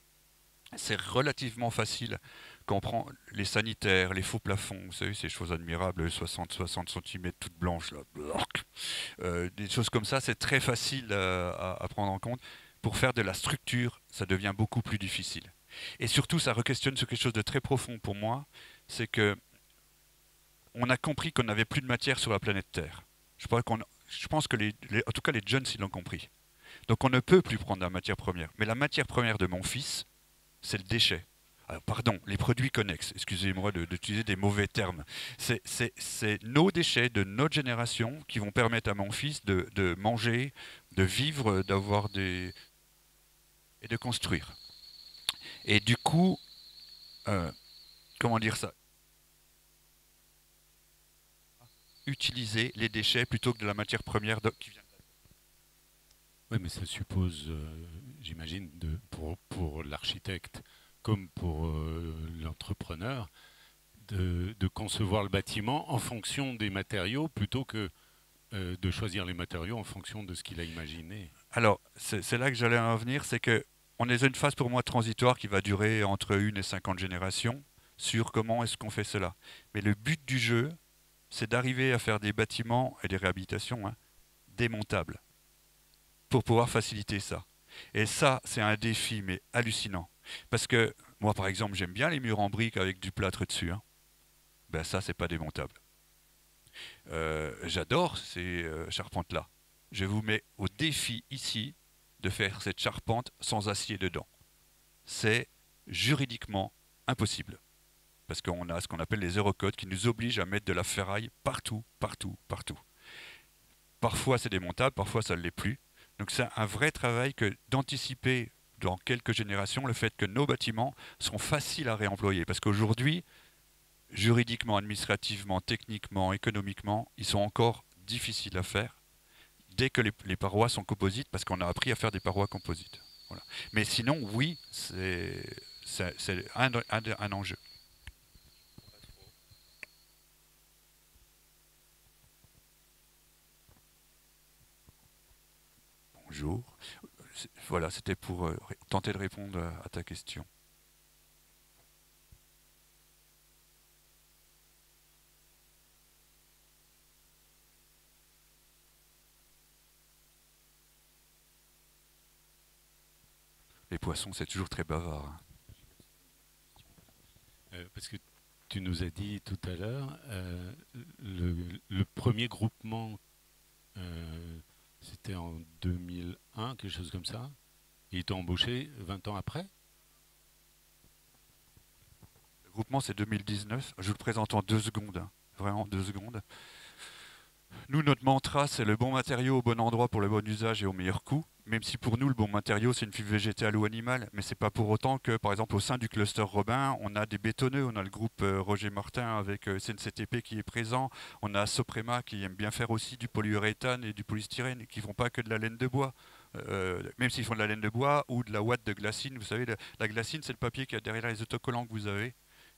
C'est relativement facile quand on prend les sanitaires, les faux plafonds, vous savez, ces choses admirables, 60 cm toutes blanches, là, des choses comme ça, c'est très facile à prendre en compte. Pour faire de la structure, ça devient beaucoup plus difficile. Et surtout, ça re-questionne sur quelque chose de très profond pour moi, c'est que on a compris qu'on n'avait plus de matière sur la planète Terre. Je pense que en tout cas les jeunes, ils l'ont compris. Donc on ne peut plus prendre la matière première. Mais la matière première de mon fils, c'est le déchet. Alors, pardon, les produits connexes, excusez-moi d'utiliser des mauvais termes. C'est nos déchets de notre génération qui vont permettre à mon fils de manger, de vivre, d'avoir des... et de construire. Et du coup, comment dire ça? Utiliser les déchets plutôt que de la matière première qui vient de la... Oui, mais ça suppose, j'imagine, pour l'architecte comme pour l'entrepreneur, de concevoir le bâtiment en fonction des matériaux plutôt que de choisir les matériaux en fonction de ce qu'il a imaginé. Alors, c'est là que j'allais en venir, c'est qu'on est dans une phase pour moi transitoire qui va durer entre 1 et 50 générations sur comment est-ce qu'on fait cela. Mais le but du jeu, c'est d'arriver à faire des bâtiments et des réhabilitations démontables pour pouvoir faciliter ça. Et ça, c'est un défi, mais hallucinant. Parce que moi, par exemple, j'aime bien les murs en briques avec du plâtre dessus. Ben ça, c'est pas démontable. J'adore ces charpentes-là. Je vous mets au défi ici de faire cette charpente sans acier dedans. C'est juridiquement impossible. Parce qu'on a ce qu'on appelle les Eurocodes qui nous obligent à mettre de la ferraille partout, partout, partout. Parfois c'est démontable, parfois ça ne l'est plus. Donc c'est un vrai travail d'anticiper dans quelques générations le fait que nos bâtiments seront faciles à réemployer. Parce qu'aujourd'hui, juridiquement, administrativement, techniquement, économiquement, ils sont encore difficiles à faire dès que les parois sont composites, parce qu'on a appris à faire des parois composites. Voilà. Mais sinon, oui, c'est un enjeu. Bonjour. Voilà, c'était pour tenter de répondre à ta question. Les poissons, c'est toujours très bavard. Parce que tu nous as dit tout à l'heure, le premier groupement, c'était en 2001, quelque chose comme ça. Il t'a embauché 20 ans après? Le groupement, c'est 2019. Je vous le présente en 2 secondes. Vraiment 2 secondes. Nous, notre mantra, c'est le bon matériau au bon endroit pour le bon usage et au meilleur coût. Même si pour nous, le bon matériau, c'est une fibre végétale ou animale. Mais ce n'est pas pour autant que, par exemple, au sein du cluster Robin, on a des bétonneux. On a le groupe Roger Martin avec SNCTP qui est présent. On a Soprema qui aime bien faire aussi du polyuréthane et du polystyrène, qui ne font pas que de la laine de bois. Même s'ils font de la laine de bois ou de la ouate de glacine. Vous savez, la glacine, c'est le papier qu'il y a derrière les autocollants que vous avez.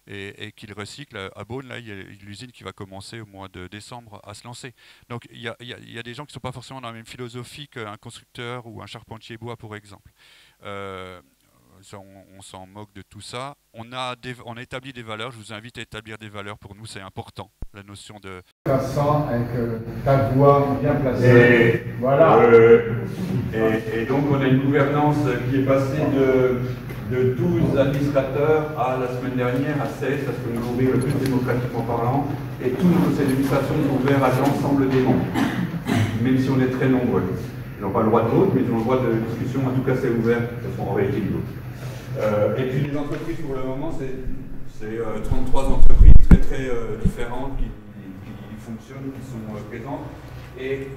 Et qu'il recycle. À Beaune, là, il y a l'usine qui va commencer au mois de décembre à se lancer. Donc il y a des gens qui ne sont pas forcément dans la même philosophie qu'un constructeur ou un charpentier bois, pour exemple. On s'en moque de tout ça. On a établi des valeurs. Je vous invite à établir des valeurs. Pour nous, c'est important, la notion de... Passant avec ta voix bien placée. Voilà. Et donc on a une gouvernance qui est passée de 12 administrateurs à la semaine dernière à 16, parce que nous l'ouvrir le plus démocratiquement parlant, et tous nos conseils d'administration sont ouverts à l'ensemble des membres, même si on est très nombreux. Ils n'ont pas le droit de vote, mais ils ont le droit de discussion, en tout cas c'est ouvert, ce sont en réalité une vote. Et puis les entreprises pour le moment, c'est 33 entreprises très différentes qui fonctionnent, qui sont présentes, et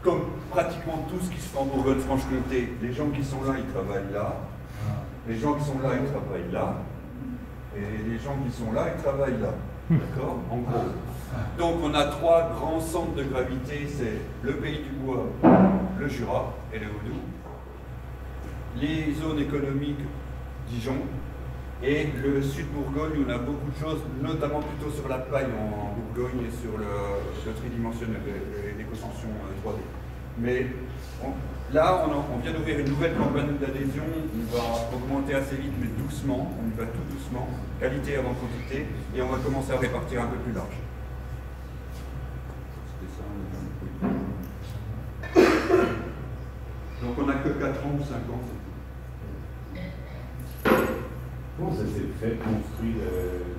comme pratiquement tout ce qui se fait en Bourgogne-Franche-Comté, les gens qui sont là, ils travaillent là. Les gens qui sont là, ils travaillent là. Et les gens qui sont là, ils travaillent là. D'accord? En gros. Donc on a 3 grands centres de gravité, c'est le Pays du Bois, le Jura et le Haut-Doubs. Les zones économiques, Dijon, et le Sud-Bourgogne, où on a beaucoup de choses, notamment plutôt sur la paille en Bourgogne et sur le tridimensionnel, l'éco-sanction 3D. Mais là, on vient d'ouvrir une nouvelle campagne d'adhésion, on va augmenter assez vite, mais doucement, on y va tout doucement, qualité avant quantité, et on va commencer à répartir un peu plus large. Donc on n'a que 4 ans ou 5 ans. Comment ça s'est fait, construit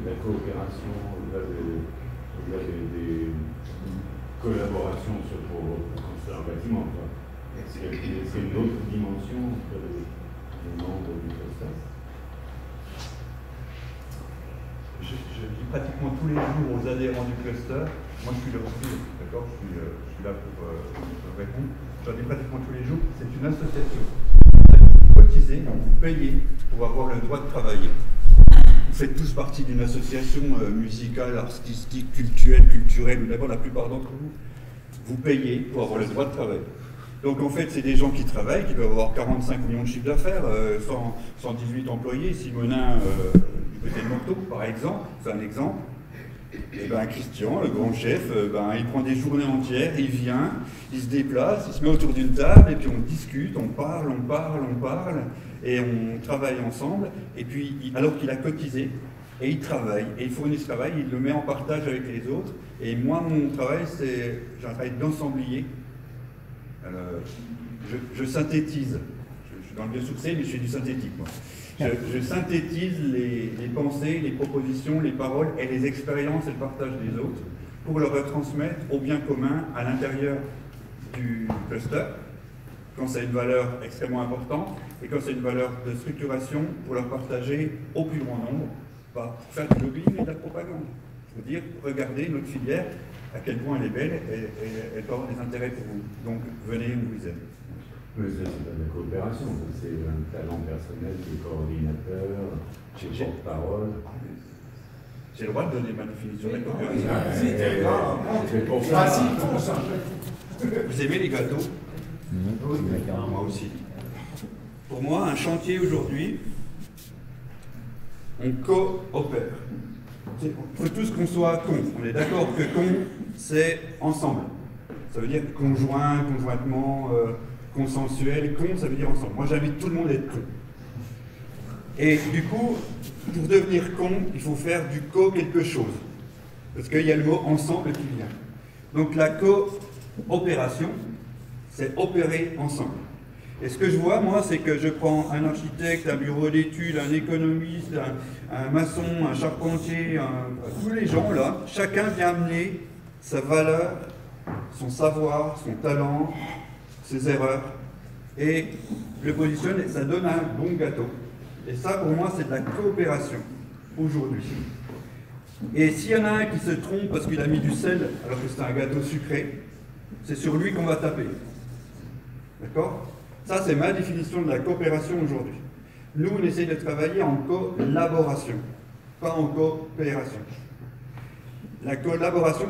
la coopération au-delà des collaborations pour construire un bâtiment? C'est une autre dimension entre les membres du cluster? Je dis pratiquement tous les jours aux adhérents du cluster, moi je suis là aussi, d'accord, je suis là pour répondre, je leur dis pratiquement tous les jours, c'est une association. Vous cotisez, vous payez pour avoir le droit de travailler. Vous faites tous partie d'une association musicale, artistique, culturelle, ou d'abord la plupart d'entre vous. Vous payez pour avoir le droit de travailler. Donc en fait, c'est des gens qui travaillent, qui peuvent avoir 45 millions de chiffres d'affaires, 118 employés, Simonin du côté de Morteau, par exemple, c'est un exemple. Et ben Christian, le grand chef, il prend des journées entières, il vient, il se déplace, il se met autour d'une table, et puis on discute, on parle, et on travaille ensemble. Et puis, alors qu'il a cotisé, et il travaille, et il fournit ce travail, il le met en partage avec les autres. Et moi, mon travail, j'ai un travail d'ensemblier. Je synthétise. Je suis dans le biosourcé, mais je fais du synthétique, moi. Je synthétise les pensées, les propositions, les paroles et les expériences et le partage des autres pour le retransmettre au bien commun à l'intérieur du cluster, quand c'est une valeur extrêmement importante, et quand c'est une valeur de structuration, pour leur partager au plus grand nombre, pour faire du lobbying et de la propagande. Il faut dire, regardez notre filière, à quel point elle est belle, et elle peut avoir des intérêts pour vous. Donc venez, on vous aime. Mais ça, c'est pas de la coopération, c'est un talent personnel de coordinateur, chez porte-parole. J'ai le droit de donner ma définition de la coopération. C'est pour ça. Vous aimez les gâteaux? Oui, moi aussi. Pour moi, un chantier aujourd'hui, on coopère. Il faut tous qu'on soit con. On est d'accord que con, c'est ensemble. Ça veut dire conjoint, conjointement, consensuel. Con, ça veut dire ensemble. Moi, j'invite tout le monde à être con. Et du coup, pour devenir con, il faut faire du quelque chose. Parce qu'il y a le mot ensemble qui vient. Donc la coopération, c'est opérer ensemble. Et ce que je vois, moi, c'est que je prends un architecte, un bureau d'études, un économiste, un maçon, un charpentier, tous les gens là, chacun vient amener sa valeur, son savoir, son talent, ses erreurs, et le positionne, et ça donne un bon gâteau. Et ça, pour moi, c'est de la coopération, aujourd'hui. Et s'il y en a un qui se trompe parce qu'il a mis du sel, alors que c'est un gâteau sucré, c'est sur lui qu'on va taper. D'accord? Ça, c'est ma définition de la coopération aujourd'hui. Nous, on essaie de travailler en collaboration, pas en coopération. La collaboration,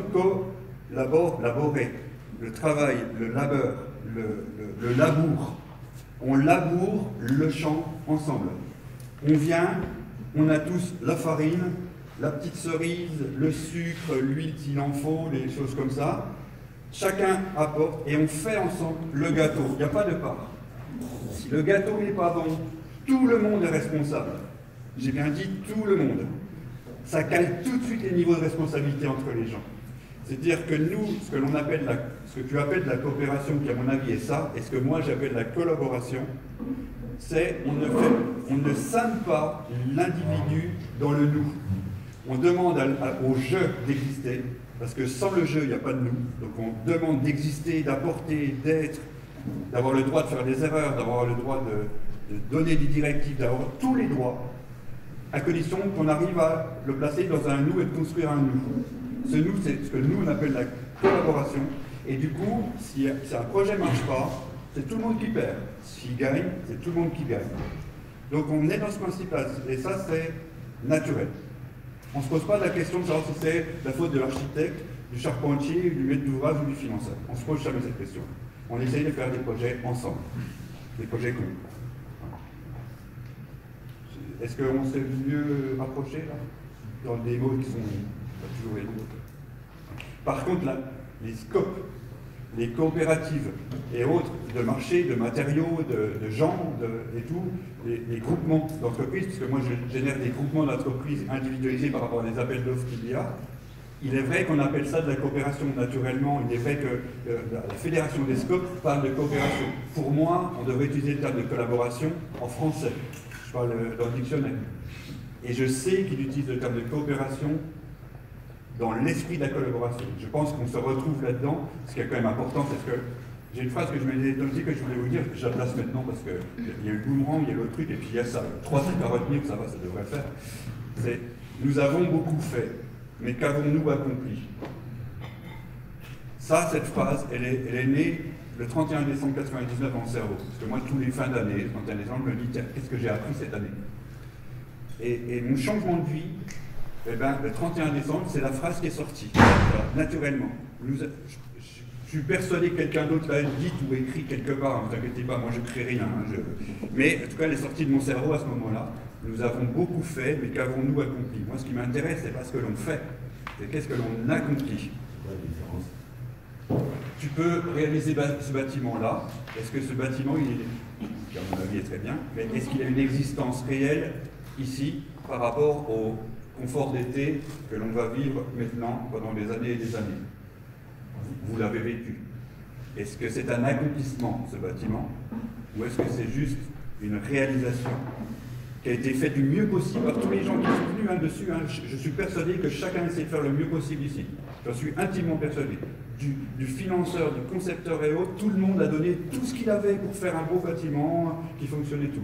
laborer, le travail, le labeur, le labour. On laboure le champ ensemble. On vient, on a tous la farine, la petite cerise, le sucre, l'huile s'il en faut, des choses comme ça. Chacun apporte et on fait ensemble le gâteau. Il n'y a pas de part. Si le gâteau n'est pas bon, tout le monde est responsable. J'ai bien dit tout le monde. Ça cale tout de suite les niveaux de responsabilité entre les gens. C'est-à-dire que nous, ce que tu appelles la coopération, qui à mon avis est ça, et ce que moi j'appelle la collaboration, c'est on ne scinde pas l'individu dans le nous. On demande au je d'exister, parce que sans le jeu, il n'y a pas de nous. Donc on demande d'exister, d'apporter, d'être, d'avoir le droit de faire des erreurs, d'avoir le droit de donner des directives, d'avoir tous les droits, à condition qu'on arrive à le placer dans un nous et de construire un nous. Ce nous, c'est ce que nous on appelle la collaboration. Et du coup, si un projet ne marche pas, c'est tout le monde qui perd. S'il gagne, c'est tout le monde qui gagne. Donc on est dans ce principe-là. Et ça, c'est naturel. On ne se pose pas la question de savoir si c'est la faute de l'architecte, du charpentier, du maître d'ouvrage ou du financeur. On ne se pose jamais cette question. On essaye de faire des projets ensemble, des projets communs. Est-ce qu'on s'est mieux rapproché là, dans des mots qui sont pas toujours les mots. Par contre, là, les scopes, les coopératives et autres de marché, de matériaux, de gens et tout, les groupements d'entreprises, puisque moi je génère des groupements d'entreprises individualisés par rapport à des appels d'offres qu'il y a. Il est vrai qu'on appelle ça de la coopération naturellement. Il est vrai que la Fédération des scopes parle de coopération. Pour moi, on devrait utiliser le terme de collaboration en français. Je parle dans le dictionnaire. Et je sais qu'il utilise le terme de coopération dans l'esprit de la collaboration. Je pense qu'on se retrouve là-dedans. Ce qui est quand même important, c'est que j'ai une phrase que je m'étais notée que je voulais vous dire, que j'adresse maintenant parce qu'il y a eu le boomerang, il y a l'autre truc, et puis il y a ça. 3 trucs à retenir, ça va, ça devrait le faire. C'est « Nous avons beaucoup fait, mais qu'avons-nous accompli ?» Ça, cette phrase, elle est née le 31 décembre 1999 dans mon cerveau. Parce que moi, tous les fins d'année, le 31 décembre, je me dis, tiens, qu'est-ce que j'ai appris cette année? Et mon changement de vie, eh ben, le 31 décembre, c'est la phrase qui est sortie, naturellement. Je suis persuadé que quelqu'un d'autre l'a dit ou écrit quelque part, ne vous inquiétez pas, moi je ne crée rien. Mais en tout cas, elle est sortie de mon cerveau à ce moment-là. Nous avons beaucoup fait, mais qu'avons-nous accompli? Moi, ce qui m'intéresse, c'est pas ce que l'on fait, c'est qu'est-ce que l'on accomplit. Tu peux réaliser ce bâtiment-là. Est-ce que ce bâtiment, qui à mon avis est très bien, mais est-ce qu'il a une existence réelle ici par rapport au confort d'été que l'on va vivre maintenant pendant des années et des années? Vous l'avez vécu. Est-ce que c'est un accomplissement, ce bâtiment, ou est-ce que c'est juste une réalisation qui a été faite du mieux possible par tous les gens qui sont venus dessus? Je suis persuadé que chacun essaie de faire le mieux possible ici. J'en suis intimement persuadé. Du financeur, du concepteur et autres, tout le monde a donné tout ce qu'il avait pour faire un beau bâtiment qui fonctionnait tout.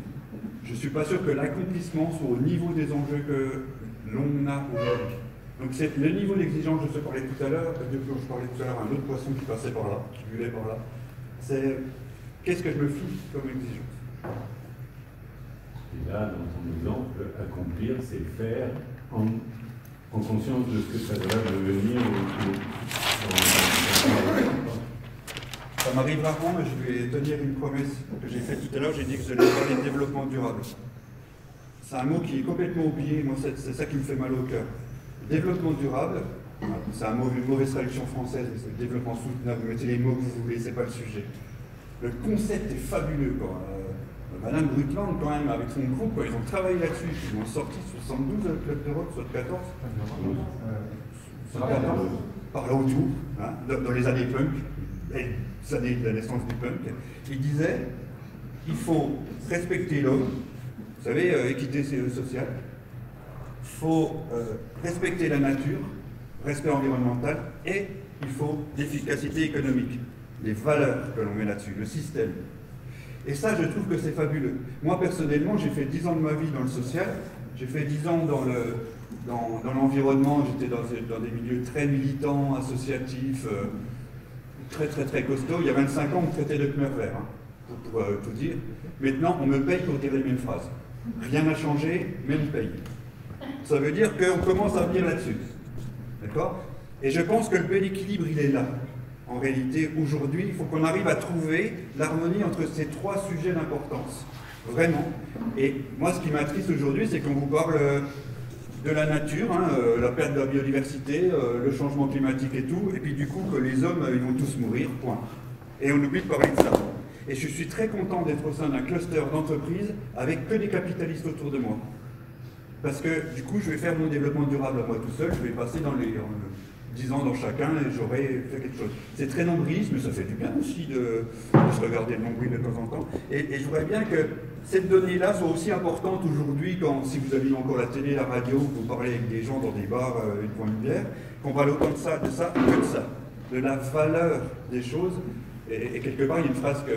Je ne suis pas sûr que l'accomplissement soit au niveau des enjeux que l'on a aujourd'hui. Donc c'est le niveau d'exigence, je parlais tout à l'heure, je parlais tout à l'heure à un autre poisson qui passait par là, qui bullait par là, c'est qu'est-ce que je me fixe comme exigence? Et là, dans ton exemple, accomplir, c'est faire en conscience de ce que ça doit devenir. Ça m'arrive rarement, mais je vais tenir une promesse que j'ai faite tout à l'heure. J'ai dit que je allais parler de développement durable. C'est un mot qui est complètement oublié, moi c'est ça qui me fait mal au cœur. Développement durable, c'est une mauvaise traduction française, mais c'est développement soutenable, vous mettez les mots que vous voulez, c'est pas le sujet. Le concept est fabuleux, quoi. Madame Brundtland, quand même, avec son groupe, quand ils ont travaillé là-dessus, ils ont sorti 72 clubs d'Europe, soit 14, par là autour, hein, dans les années punk, les années de la naissance du punk, ils disaient il faut respecter l'homme, vous savez, équité sociale, il faut respecter la nature, respect environnemental, et il faut l'efficacité économique, les valeurs que l'on met là-dessus, le système. Et ça, je trouve que c'est fabuleux. Moi, personnellement, j'ai fait 10 ans de ma vie dans le social, j'ai fait 10 ans dans l'environnement, j'étais dans des milieux très militants, associatifs, très costauds. Il y a 25 ans, on me traitait de Khmer vert, hein, pour tout dire. Maintenant, on me paye pour dire les mêmes phrases. Rien n'a changé, même paye. Ça veut dire qu'on commence à venir là-dessus. D'accord? Et je pense que le bel équilibre, il est là. En réalité, aujourd'hui, il faut qu'on arrive à trouver l'harmonie entre ces 3 sujets d'importance. Vraiment. Et moi, ce qui m'attriste aujourd'hui, c'est qu'on vous parle de la nature, hein, la perte de la biodiversité, le changement climatique et tout, et puis du coup, que les hommes, ils vont tous mourir, point. Et on oublie de parler de ça. Et je suis très content d'être au sein d'un cluster d'entreprises avec que des capitalistes autour de moi. Parce que, du coup, je vais faire mon développement durable à moi tout seul, je vais passer dans les 10 ans dans chacun et j'aurai fait quelque chose. C'est très nombriliste, mais ça fait du bien aussi de se regarder le nombril de temps en temps. Et je voudrais bien que cette donnée-là soit aussi importante aujourd'hui, quand, si vous avez encore la télé, la radio, vous parlez avec des gens dans des bars, une pointe de bière, qu'on parle autant de ça, que de ça, de la valeur des choses. Et quelque part, il y a une phrase que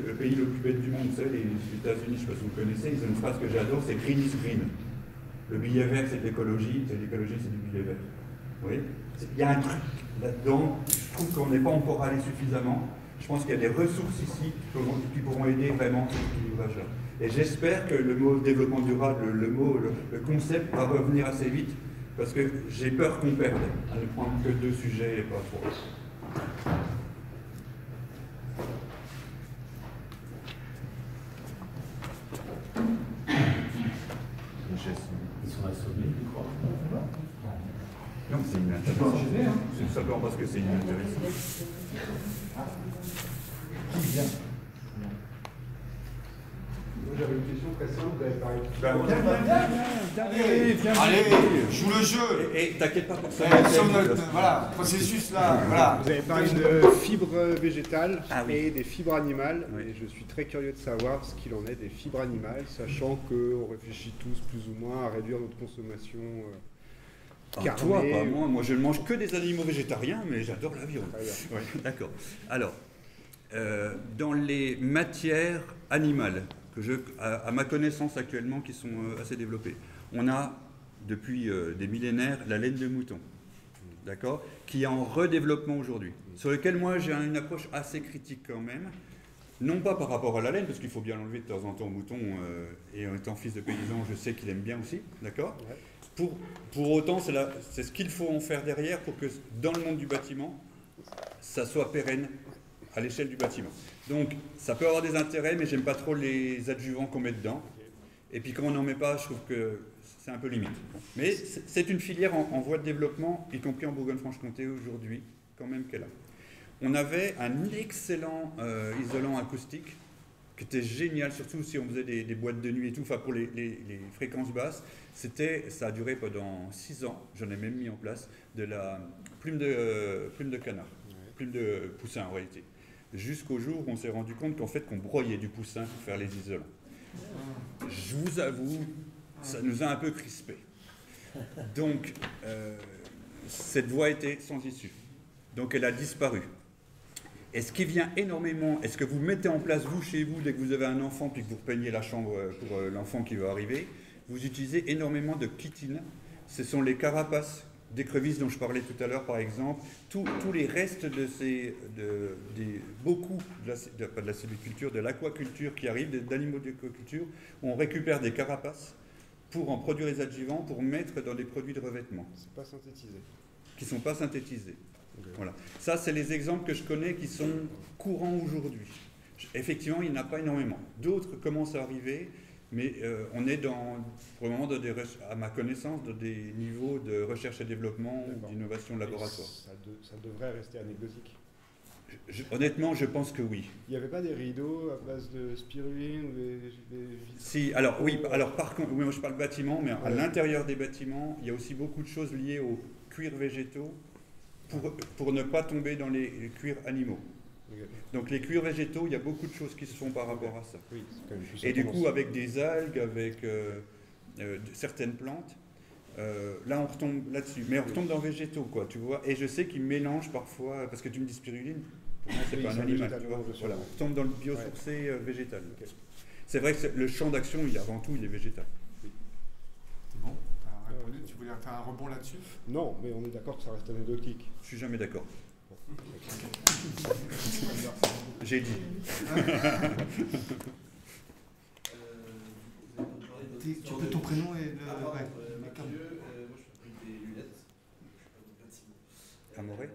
le pays le plus bête du monde, vous savez, les États-Unis, je ne sais pas si vous connaissez, ils ont une phrase que j'adore, c'est green is green. Le billet vert, c'est de l'écologie, c'est du billet vert. Vous voyez? Il y a un truc là-dedans, je trouve qu'on n'est pas encore allé suffisamment. Je pense qu'il y a des ressources ici qui pourront aider vraiment cet équilibrage-là. Et j'espère que le mot développement durable, le concept va revenir assez vite, parce que j'ai peur qu'on perde, à ne prendre que 2 sujets et pas 3. Ils sont assommés, je crois. Non, c'est inintéressant. C'est simplement parce que c'est inintéressant. J'avais une question très simple, vous avez parlé. Allez, joue le jeu. Et t'inquiète pas pour ça. Sur notre voilà, processus là, voilà. Vous avez parlé de fibres végétales et des fibres animales. Oui. Et je suis très curieux de savoir ce qu'il en est des fibres animales, sachant qu'on réfléchit tous plus ou moins à réduire notre consommation carnée. Toi, pas moi. Moi, je ne mange que des animaux végétariens, mais j'adore la viande. Ouais, d'accord. Alors, dans les matières animales, à ma connaissance actuellement, qui sont assez développées, on a, depuis des millénaires, la laine de mouton, d'accord, qui est en redéveloppement aujourd'hui, sur lequel moi j'ai une approche assez critique quand même, non pas par rapport à la laine, parce qu'il faut bien l'enlever de temps en temps au mouton, et en étant fils de paysan, je sais qu'il aime bien aussi, d'accord. Pour autant, c'est ce qu'il faut en faire derrière pour que dans le monde du bâtiment, ça soit pérenne à l'échelle du bâtiment. Donc, ça peut avoir des intérêts, mais j'aime pas trop les adjuvants qu'on met dedans. Et puis, quand on n'en met pas, je trouve que c'est un peu limite. Mais c'est une filière en voie de développement, y compris en Bourgogne-Franche-Comté aujourd'hui, quand même qu'elle a. On avait un excellent isolant acoustique, qui était génial, surtout si on faisait des boîtes de nuit et tout, enfin pour les fréquences basses. Ça a duré pendant 6 ans, j'en ai même mis en place, de la plume de canard, plume de poussin en réalité. Jusqu'au jour où on s'est rendu compte qu'en fait qu'on broyait du poussin pour faire les isolants. Je vous avoue, ça nous a un peu crispés. Donc, cette voie était sans issue. Donc elle a disparu. Et ce qui vient énormément, est-ce que vous mettez en place, vous, chez vous, dès que vous avez un enfant, puis que vous repeignez la chambre pour l'enfant qui va arriver, vous utilisez énormément de chitine. Ce sont les carapaces d'écrevisses dont je parlais tout à l'heure, par exemple. Tous les restes de beaucoup, pas de la sylviculture, de l'aquaculture qui arrive, d'animaux d'aquaculture, on récupère des carapaces pour en produire les adjuvants, pour mettre dans des produits de revêtement. C'est pas synthétisé. Qui ne sont pas synthétisés. Okay. Voilà. Ça, c'est les exemples que je connais qui sont courants aujourd'hui. Effectivement, il n'y en a pas énormément. D'autres commencent à arriver, mais on est pour le moment, à ma connaissance, dans des niveaux de recherche et développement ou d'innovation de laboratoire. Ça devrait rester anecdotique. Honnêtement, je pense que oui. Il n'y avait pas des rideaux à base de spiruline ou des... Si, alors oui, alors par contre, oui, moi je parle bâtiment, mais à l'intérieur des bâtiments, il y a aussi beaucoup de choses liées aux cuirs végétaux pour ne pas tomber dans les cuirs animaux. Okay. Donc les cuirs végétaux, il y a beaucoup de choses qui se font par rapport à ça. Oui, et du coup, avec des algues, avec certaines plantes, là on retombe là-dessus. Mais on retombe dans végétaux, quoi, tu vois. Et je sais qu'ils mélangent parfois, parce que tu me dis spiruline, pour moi c'est pas un animal, tu vois. Voilà, on retombe dans le biosourcé végétal. Okay. C'est vrai que le champ d'action, avant tout, il est végétal. Oui. C'est bon, t'as répondu, tu voulais faire un rebond là-dessus? Non, mais on est d'accord que ça reste anecdotique. Je suis jamais d'accord. J'ai dit. Tu peux ton prénom et le... moi je fais des lunettes. Amoré.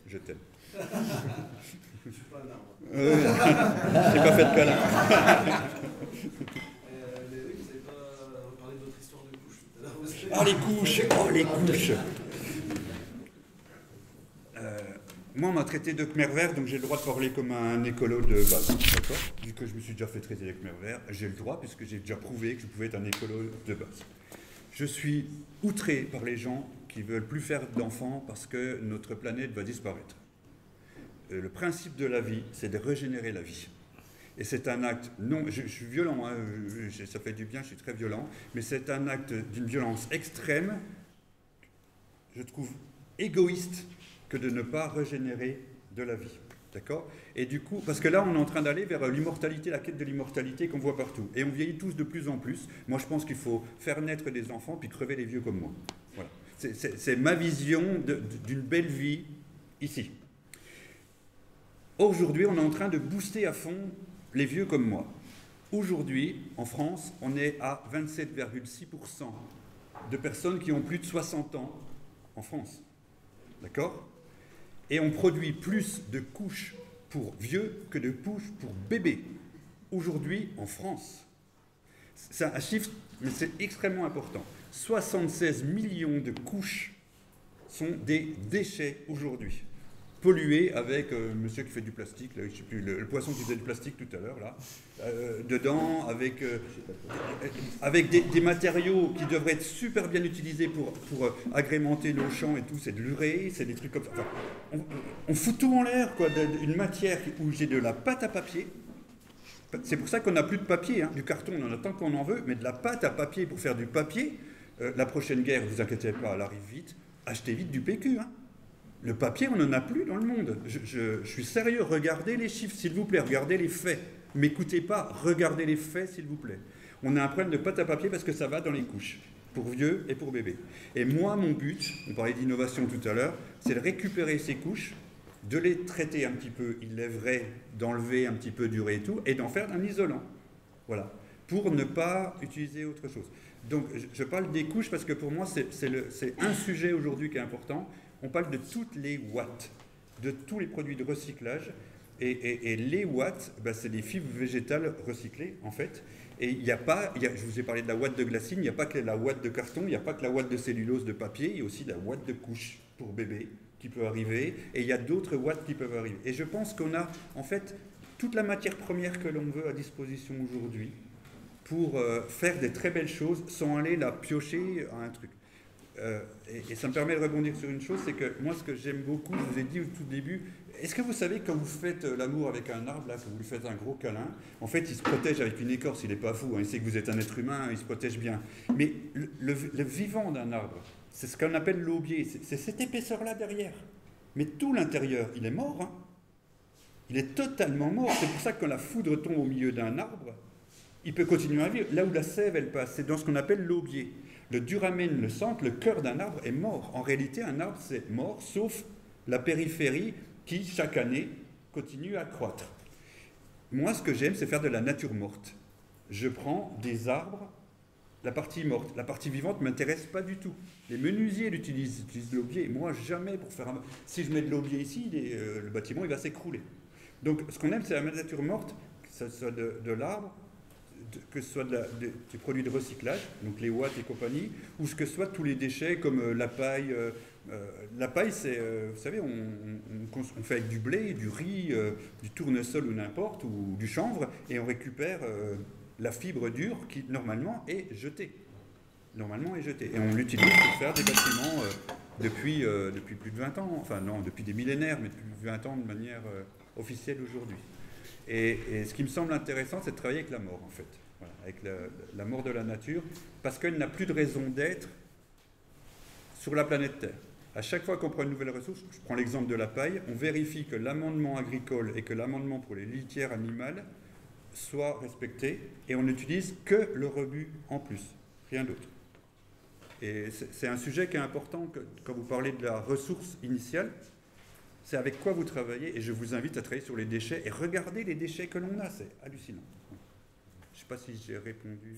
Je t'aime. Je suis pas un arbre. J'ai pas fait de câlin. Mais oui, vous n'avez pas parlé de votre histoire de couche tout à l'heure. Oh les couches, oh les couches. Moi, on m'a traité de Khmer vert, donc j'ai le droit de parler comme un écolo de base. D'accord ? Vu que je me suis déjà fait traiter de Khmer vert, j'ai le droit, puisque j'ai déjà prouvé que je pouvais être un écolo de base. Je suis outré par les gens qui ne veulent plus faire d'enfants parce que notre planète va disparaître. Le principe de la vie, c'est de régénérer la vie. Et c'est un acte, non, je suis violent, hein, ça fait du bien, je suis très violent, mais c'est un acte d'une violence extrême, je trouve égoïste, que de ne pas régénérer de la vie. D'accord ? Et du coup, parce que là, on est en train d'aller vers l'immortalité, la quête de l'immortalité qu'on voit partout. Et on vieillit tous de plus en plus. Moi, je pense qu'il faut faire naître des enfants puis crever les vieux comme moi. Voilà. C'est ma vision d'une belle vie ici. Aujourd'hui, on est en train de booster à fond les vieux comme moi. Aujourd'hui, en France, on est à 27,6% de personnes qui ont plus de 60 ans en France. D'accord? Et on produit plus de couches pour vieux que de couches pour bébés. Aujourd'hui, en France. C'est un chiffre, mais c'est extrêmement important. 76 millions de couches sont des déchets aujourd'hui. Pollués avec monsieur qui fait du plastique, là, je sais plus, le poisson qui faisait du plastique tout à l'heure, là, dedans, avec des matériaux qui devraient être super bien utilisés pour agrémenter nos champs et tout, c'est de l'urée, c'est des trucs comme ça. Enfin, on fout tout en l'air, quoi, une matière où j'ai de la pâte à papier. C'est pour ça qu'on n'a plus de papier, hein. Du carton, on en a tant qu'on en veut, mais de la pâte à papier pour faire du papier, la prochaine guerre, ne vous inquiétez pas, elle arrive vite, achetez vite du PQ, hein. Le papier, on n'en a plus dans le monde. Je suis sérieux, regardez les chiffres, s'il vous plaît, regardez les faits. M'écoutez pas, regardez les faits, s'il vous plaît. On a un problème de pâte à papier parce que ça va dans les couches, pour vieux et pour bébés. Et moi, mon but, on parlait d'innovation tout à l'heure, c'est de récupérer ces couches, de les traiter un petit peu, il est vrai, d'enlever un petit peu d'urée et tout, et d'en faire un isolant. Voilà. Pour ne pas utiliser autre chose. Donc, je parle des couches parce que pour moi, c'est un sujet aujourd'hui qui est important. On parle de toutes les watts, de tous les produits de recyclage. Et les watts, ben, c'est des fibres végétales recyclées, en fait. Et il n'y a pas, je vous ai parlé de la ouate de glycine, il n'y a pas que la ouate de carton, il n'y a pas que la ouate de cellulose de papier, il y a aussi la ouate de couche pour bébé qui peut arriver. Et il y a d'autres watts qui peuvent arriver. Et je pense qu'on a, en fait, toute la matière première que l'on veut à disposition aujourd'hui pour faire des très belles choses sans aller la piocher à un truc. Et ça me permet de rebondir sur une chose, c'est que moi ce que j'aime beaucoup, je vous ai dit au tout début, est-ce que vous savez quand vous faites l'amour avec un arbre, là, que vous lui faites un gros câlin, en fait il se protège avec une écorce, il n'est pas fou, hein, il sait que vous êtes un être humain, il se protège bien. Mais le vivant d'un arbre, c'est ce qu'on appelle l'aubier, c'est cette épaisseur-là derrière. Mais tout l'intérieur, il est mort, hein. Il est totalement mort, c'est pour ça que quand la foudre tombe au milieu d'un arbre, il peut continuer à vivre. Là où la sève, elle passe, c'est dans ce qu'on appelle l'aubier. Le duramen, le centre, le cœur d'un arbre est mort. En réalité, un arbre, c'est mort, sauf la périphérie qui, chaque année, continue à croître. Moi, ce que j'aime, c'est faire de la nature morte. Je prends des arbres, la partie morte. La partie vivante ne m'intéresse pas du tout. Les menuisiers l'utilisent, ils utilisent l'aubier. Moi, jamais pour faire un... Si je mets de l'aubier ici, le bâtiment, il va s'écrouler. Donc, ce qu'on aime, c'est la nature morte, que ce soit de l'arbre, que ce soit des produits de recyclage, donc les watts et compagnie, ou ce que ce soit tous les déchets comme la paille. La paille, c'est, vous savez, on fait avec du blé, du riz, du tournesol ou n'importe, ou du chanvre, et on récupère la fibre dure qui, normalement, est jetée. Normalement est jetée. Et on l'utilise pour faire des bâtiments depuis plus de 20 ans, enfin non, depuis des millénaires, mais depuis 20 ans de manière officielle aujourd'hui. Et ce qui me semble intéressant, c'est de travailler avec la mort, en fait. Voilà, avec la mort de la nature, parce qu'elle n'a plus de raison d'être sur la planète Terre. À chaque fois qu'on prend une nouvelle ressource, je prends l'exemple de la paille, on vérifie que l'amendement agricole et que l'amendement pour les litières animales soient respectés, et on n'utilise que le rebut en plus, rien d'autre. Et c'est un sujet qui est important quand vous parlez de la ressource initiale. C'est avec quoi vous travaillez, et je vous invite à travailler sur les déchets, et regardez les déchets que l'on a, c'est hallucinant. Je ne sais pas si j'ai répondu.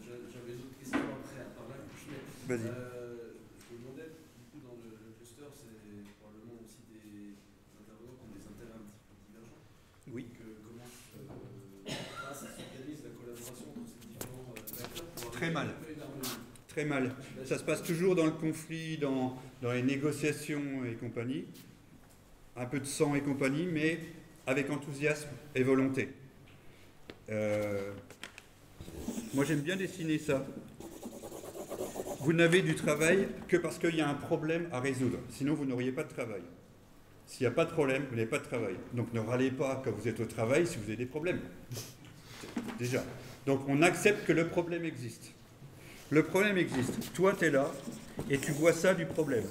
J'avais d'autres questions après, par là. Vas-y. Je me demandais, du coup, dans le cluster, c'est probablement aussi des intervenants qui ont des intérêts un petit peu divergents. Oui. Comment ça s'organise la collaboration entre ces différents acteurs pour Très mal. Très mal. Ça se passe toujours dans le conflit, dans les négociations et compagnie, un peu de sang et compagnie, mais avec enthousiasme et volonté. Moi, j'aime bien dessiner ça. Vous n'avez du travail que parce qu'il y a un problème à résoudre. Sinon, vous n'auriez pas de travail. S'il n'y a pas de problème, vous n'avez pas de travail. Donc, ne râlez pas quand vous êtes au travail si vous avez des problèmes. Déjà. Donc, on accepte que le problème existe. Le problème existe. Toi, tu es là et tu vois ça du problème.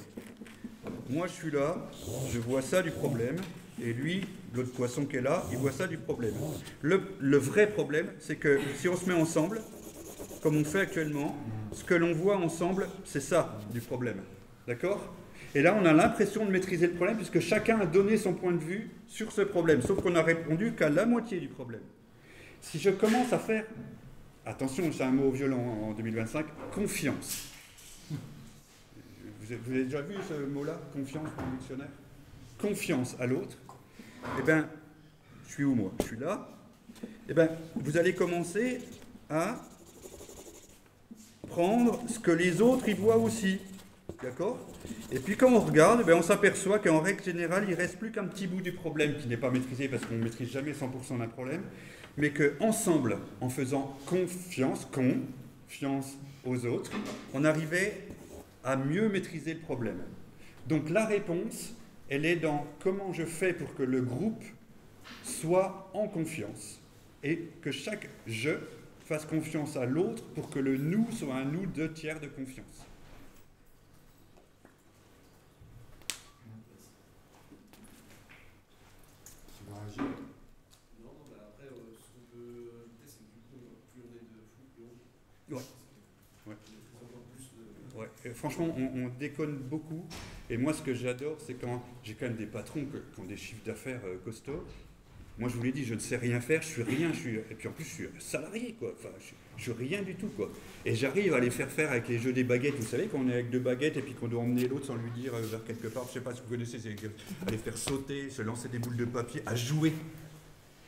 Moi, je suis là, je vois ça du problème. Et lui, l'autre poisson qui est là, il voit ça du problème. Le vrai problème, c'est que si on se met ensemble, comme on fait actuellement, ce que l'on voit ensemble, c'est ça du problème. D'accord ? Et là, on a l'impression de maîtriser le problème puisque chacun a donné son point de vue sur ce problème, sauf qu'on n'a répondu qu'à la moitié du problème. Si je commence à faire, attention, c'est un mot violent en 2025, confiance. Vous avez déjà vu ce mot-là, confiance dans le dictionnaire? Confiance à l'autre. Eh bien, je suis où moi? Je suis là. Eh bien, vous allez commencer à prendre ce que les autres y voient aussi. D'accord? Et puis quand on regarde, on s'aperçoit qu'en règle générale, il ne reste plus qu'un petit bout du problème qui n'est pas maîtrisé parce qu'on ne maîtrise jamais 100% d'un problème, mais qu'ensemble, en faisant confiance aux autres, on arrivait à mieux maîtriser le problème. Donc la réponse, elle est dans comment je fais pour que le groupe soit en confiance et que chaque je fasse confiance à l'autre pour que le nous soit un nous 2 tiers de confiance. Franchement, on déconne beaucoup. Et moi, ce que j'adore, c'est quand j'ai quand même des patrons qui ont des chiffres d'affaires costauds. Moi, je vous l'ai dit, je ne sais rien faire, je suis rien. Et puis en plus, je suis salarié, quoi. Enfin, je suis rien du tout, quoi. Et j'arrive à les faire avec les jeux des baguettes. Vous savez, quand on est avec 2 baguettes et puis qu'on doit emmener l'autre sans lui dire vers quelque part, je ne sais pas si vous connaissez, c'est à les faire sauter, se lancer des boules de papier, à jouer.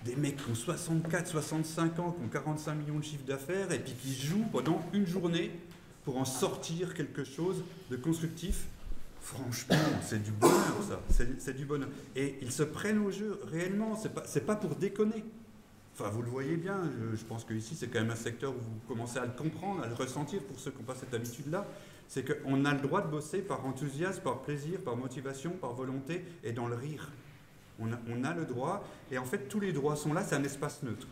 Des mecs qui ont 64, 65 ans, qui ont 45 millions de chiffres d'affaires et puis qui jouent pendant une journée pour en sortir quelque chose de constructif. Franchement, c'est du bonheur, ça. C'est du bonheur. Et ils se prennent au jeu, réellement. C'est pas pour déconner. Enfin, vous le voyez bien. Je pense que ici, c'est quand même un secteur où vous commencez à le comprendre, à le ressentir pour ceux qui n'ont pas cette habitude-là. C'est qu'on a le droit de bosser par enthousiasme, par plaisir, par motivation, par volonté et dans le rire. On a le droit. Et en fait, tous les droits sont là. C'est un espace neutre.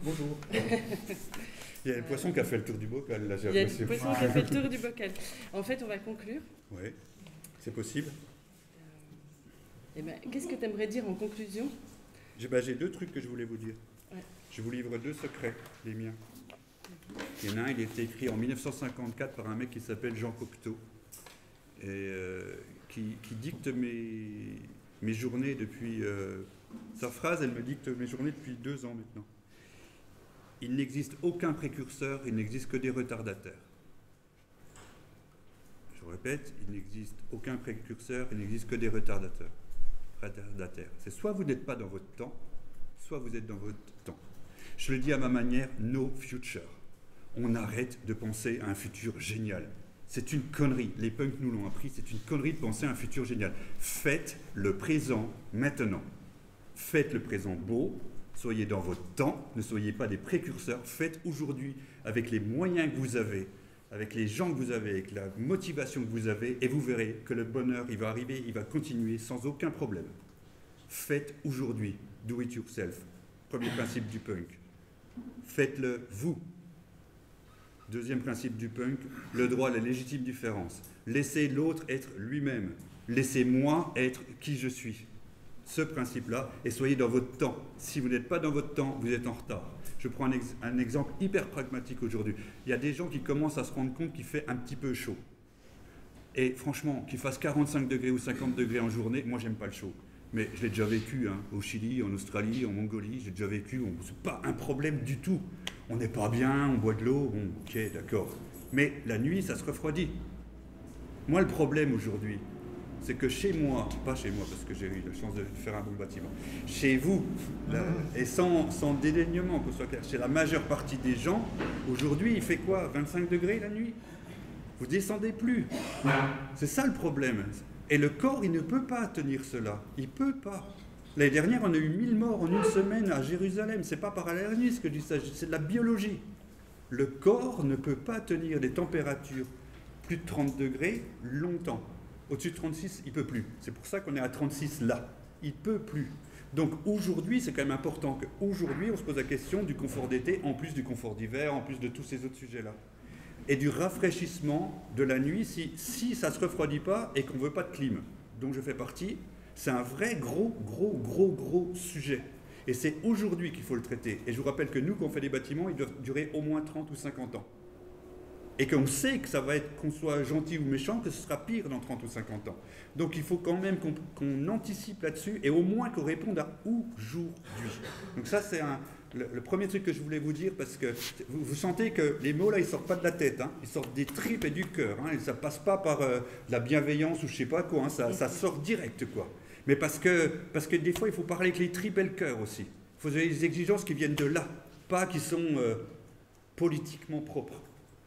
Bonjour. Il y a le poisson qui a fait le tour du bocal. Là, il y a le poisson qui a fait le tour du bocal. En fait, on va conclure. Oui, c'est possible. Qu'est-ce que tu aimerais dire en conclusion? J'ai 2 trucs que je voulais vous dire. Ouais. Je vous livre 2 secrets, les miens. Il y en a un, il a été écrit en 1954 par un mec qui s'appelle Jean Cocteau, et qui dicte mes journées depuis... sa phrase, elle me dicte mes journées depuis 2 ans maintenant. Il n'existe aucun précurseur, il n'existe que des retardataires. Je répète, il n'existe aucun précurseur, il n'existe que des retardataires. C'est soit vous n'êtes pas dans votre temps, soit vous êtes dans votre temps. Je le dis à ma manière, no future. On arrête de penser à un futur génial. C'est une connerie. Les punks nous l'ont appris, c'est une connerie de penser à un futur génial. Faites le présent maintenant. Faites le présent beau. Soyez dans votre temps, ne soyez pas des précurseurs, faites aujourd'hui avec les moyens que vous avez, avec les gens que vous avez, avec la motivation que vous avez, et vous verrez que le bonheur, il va arriver, il va continuer sans aucun problème. Faites aujourd'hui, do it yourself, premier principe du punk. Faites-le vous. Deuxième principe du punk, le droit à la légitime différence. Laissez l'autre être lui-même, laissez-moi être qui je suis. Ce principe-là, et soyez dans votre temps. Si vous n'êtes pas dans votre temps, vous êtes en retard. Je prends un exemple hyper pragmatique aujourd'hui. Il y a des gens qui commencent à se rendre compte qu'il fait un petit peu chaud. Et franchement, qu'il fasse 45 degrés ou 50 degrés en journée, moi j'aime pas le chaud. Mais je l'ai déjà vécu, au Chili, en Australie, en Mongolie, j'ai déjà vécu, c'est pas un problème du tout. On n'est pas bien, on boit de l'eau, bon, ok, d'accord. Mais la nuit, ça se refroidit. Moi, le problème aujourd'hui, c'est que chez moi, pas chez moi parce que j'ai eu la chance de faire un bon bâtiment, chez vous, là, et sans dédaignement, qu'on soit clair, chez la majeure partie des gens, aujourd'hui, il fait quoi? 25 degrés la nuit? Vous descendez plus. C'est ça le problème. Et le corps, il ne peut pas tenir cela. Il ne peut pas. L'année dernière, on a eu 1000 morts en une semaine à Jérusalem. C'est pas par alérisme que je dis ça, c'est de la biologie. Le corps ne peut pas tenir des températures plus de 30 degrés longtemps. Au-dessus de 36, il ne peut plus. C'est pour ça qu'on est à 36 là. Il ne peut plus. Donc aujourd'hui, c'est quand même important qu'aujourd'hui, on se pose la question du confort d'été, en plus du confort d'hiver, en plus de tous ces autres sujets-là. Et du rafraîchissement de la nuit si ça ne se refroidit pas et qu'on ne veut pas de clim. dont je fais partie, c'est un vrai gros sujet. Et c'est aujourd'hui qu'il faut le traiter. Et je vous rappelle que nous, quand on fait des bâtiments, ils doivent durer au moins 30 ou 50 ans. Et qu'on sait que ça va être, qu'on soit gentil ou méchant, que ce sera pire dans 30 ou 50 ans. Donc il faut quand même qu'on anticipe là-dessus et au moins qu'on réponde à aujourd'hui. Donc ça, c'est le premier truc que je voulais vous dire, parce que vous sentez que les mots là, ils sortent pas de la tête, hein, ils sortent des tripes et du cœur, hein, et ça passe pas par la bienveillance ou je sais pas quoi, hein, ça sort direct, quoi. Mais parce que des fois, il faut parler avec les tripes et le cœur aussi. Il faut des exigences qui viennent de là, pas qui sont politiquement propres.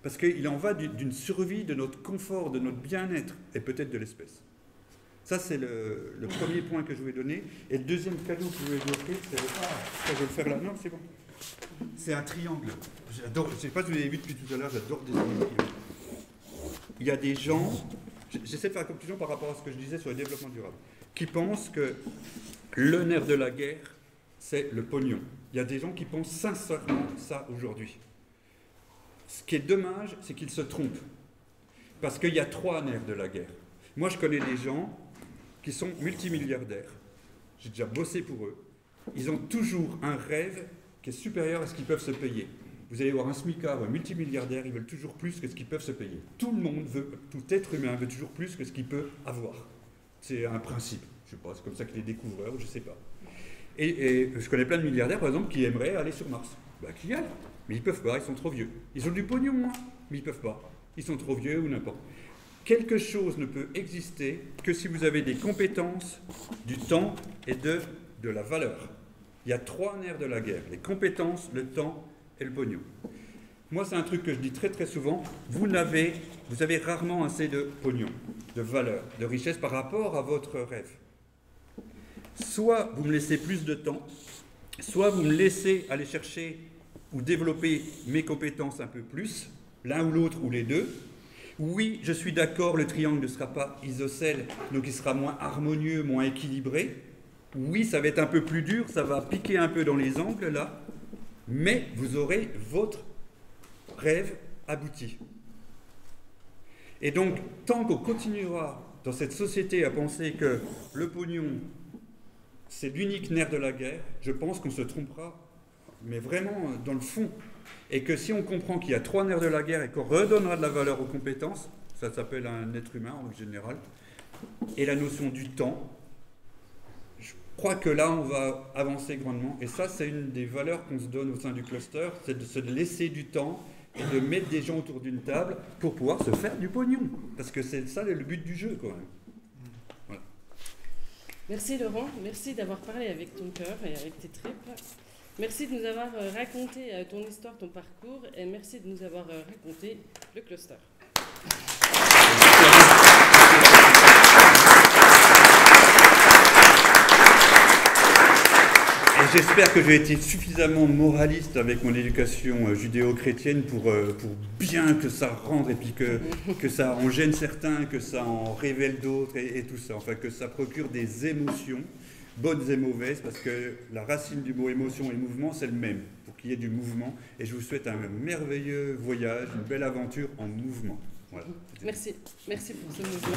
Parce qu'il en va d'une survie, de notre confort, de notre bien-être, et peut-être de l'espèce. Ça, c'est le premier point que je voulais donner. Et le deuxième cadeau que je voulais vous offrir, c'est... je vais le faire là. Non, c'est bon. C'est un triangle. J'adore, je ne sais pas si vous l'avez vu depuis tout à l'heure, j'adore des triangles. Il y a des gens... J'essaie de faire la conclusion par rapport à ce que je disais sur le développement durable, qui pensent que le nerf de la guerre, c'est le pognon. Il y a des gens qui pensent sincèrement ça aujourd'hui. Ce qui est dommage, c'est qu'ils se trompent. Parce qu'il y a 3 nerfs de la guerre. Moi, je connais des gens qui sont multimilliardaires. J'ai déjà bossé pour eux. Ils ont toujours un rêve qui est supérieur à ce qu'ils peuvent se payer. Vous allez voir un smicard, un multimilliardaire, ils veulent toujours plus que ce qu'ils peuvent se payer. Tout le monde veut, tout être humain veut toujours plus que ce qu'il peut avoir. C'est un principe. Je ne sais pas, c'est comme ça que les découvreurs, je ne sais pas. Et je connais plein de milliardaires, par exemple, qui aimeraient aller sur Mars. Bah, qui y aillent. Mais ils ne peuvent pas, ils sont trop vieux. Ils ont du pognon, hein, mais ils ne peuvent pas. Ils sont trop vieux ou n'importe. Quelque chose ne peut exister que si vous avez des compétences, du temps et de la valeur. Il y a 3 nerfs de la guerre, les compétences, le temps et le pognon. Moi, c'est un truc que je dis très très souvent, vous avez rarement assez de pognon, de valeur, de richesse par rapport à votre rêve. Soit vous me laissez plus de temps, soit vous me laissez aller chercher ou développer mes compétences un peu plus, l'un ou l'autre ou les deux. Oui, je suis d'accord, le triangle ne sera pas isocèle, donc il sera moins harmonieux, moins équilibré. Oui, ça va être un peu plus dur, ça va piquer un peu dans les angles là, mais vous aurez votre rêve abouti. Et donc, tant qu'on continuera dans cette société à penser que le pognon, c'est l'unique nerf de la guerre, je pense qu'on se trompera, mais vraiment dans le fond. Et que si on comprend qu'il y a 3 nerfs de la guerre et qu'on redonnera de la valeur aux compétences, ça s'appelle un être humain en général, et la notion du temps, je crois que là, on va avancer grandement. Et ça, c'est une des valeurs qu'on se donne au sein du cluster, c'est de se laisser du temps et de mettre des gens autour d'une table pour pouvoir se faire du pognon. Parce que c'est ça le but du jeu, quand même. Voilà. Merci Laurent, merci d'avoir parlé avec ton cœur et avec tes tripes. Merci de nous avoir raconté ton histoire, ton parcours, et merci de nous avoir raconté le cluster. Et j'espère que j'ai été suffisamment moraliste avec mon éducation judéo-chrétienne pour bien que ça rende, et puis que ça en gêne certains, que ça en révèle d'autres, et tout ça. Enfin, que ça procure des émotions, bonnes et mauvaises, parce que la racine du mot émotion et mouvement, c'est le même, pour qu'il y ait du mouvement. Et je vous souhaite un merveilleux voyage, une belle aventure en mouvement. Voilà. Merci pour ce mouvement.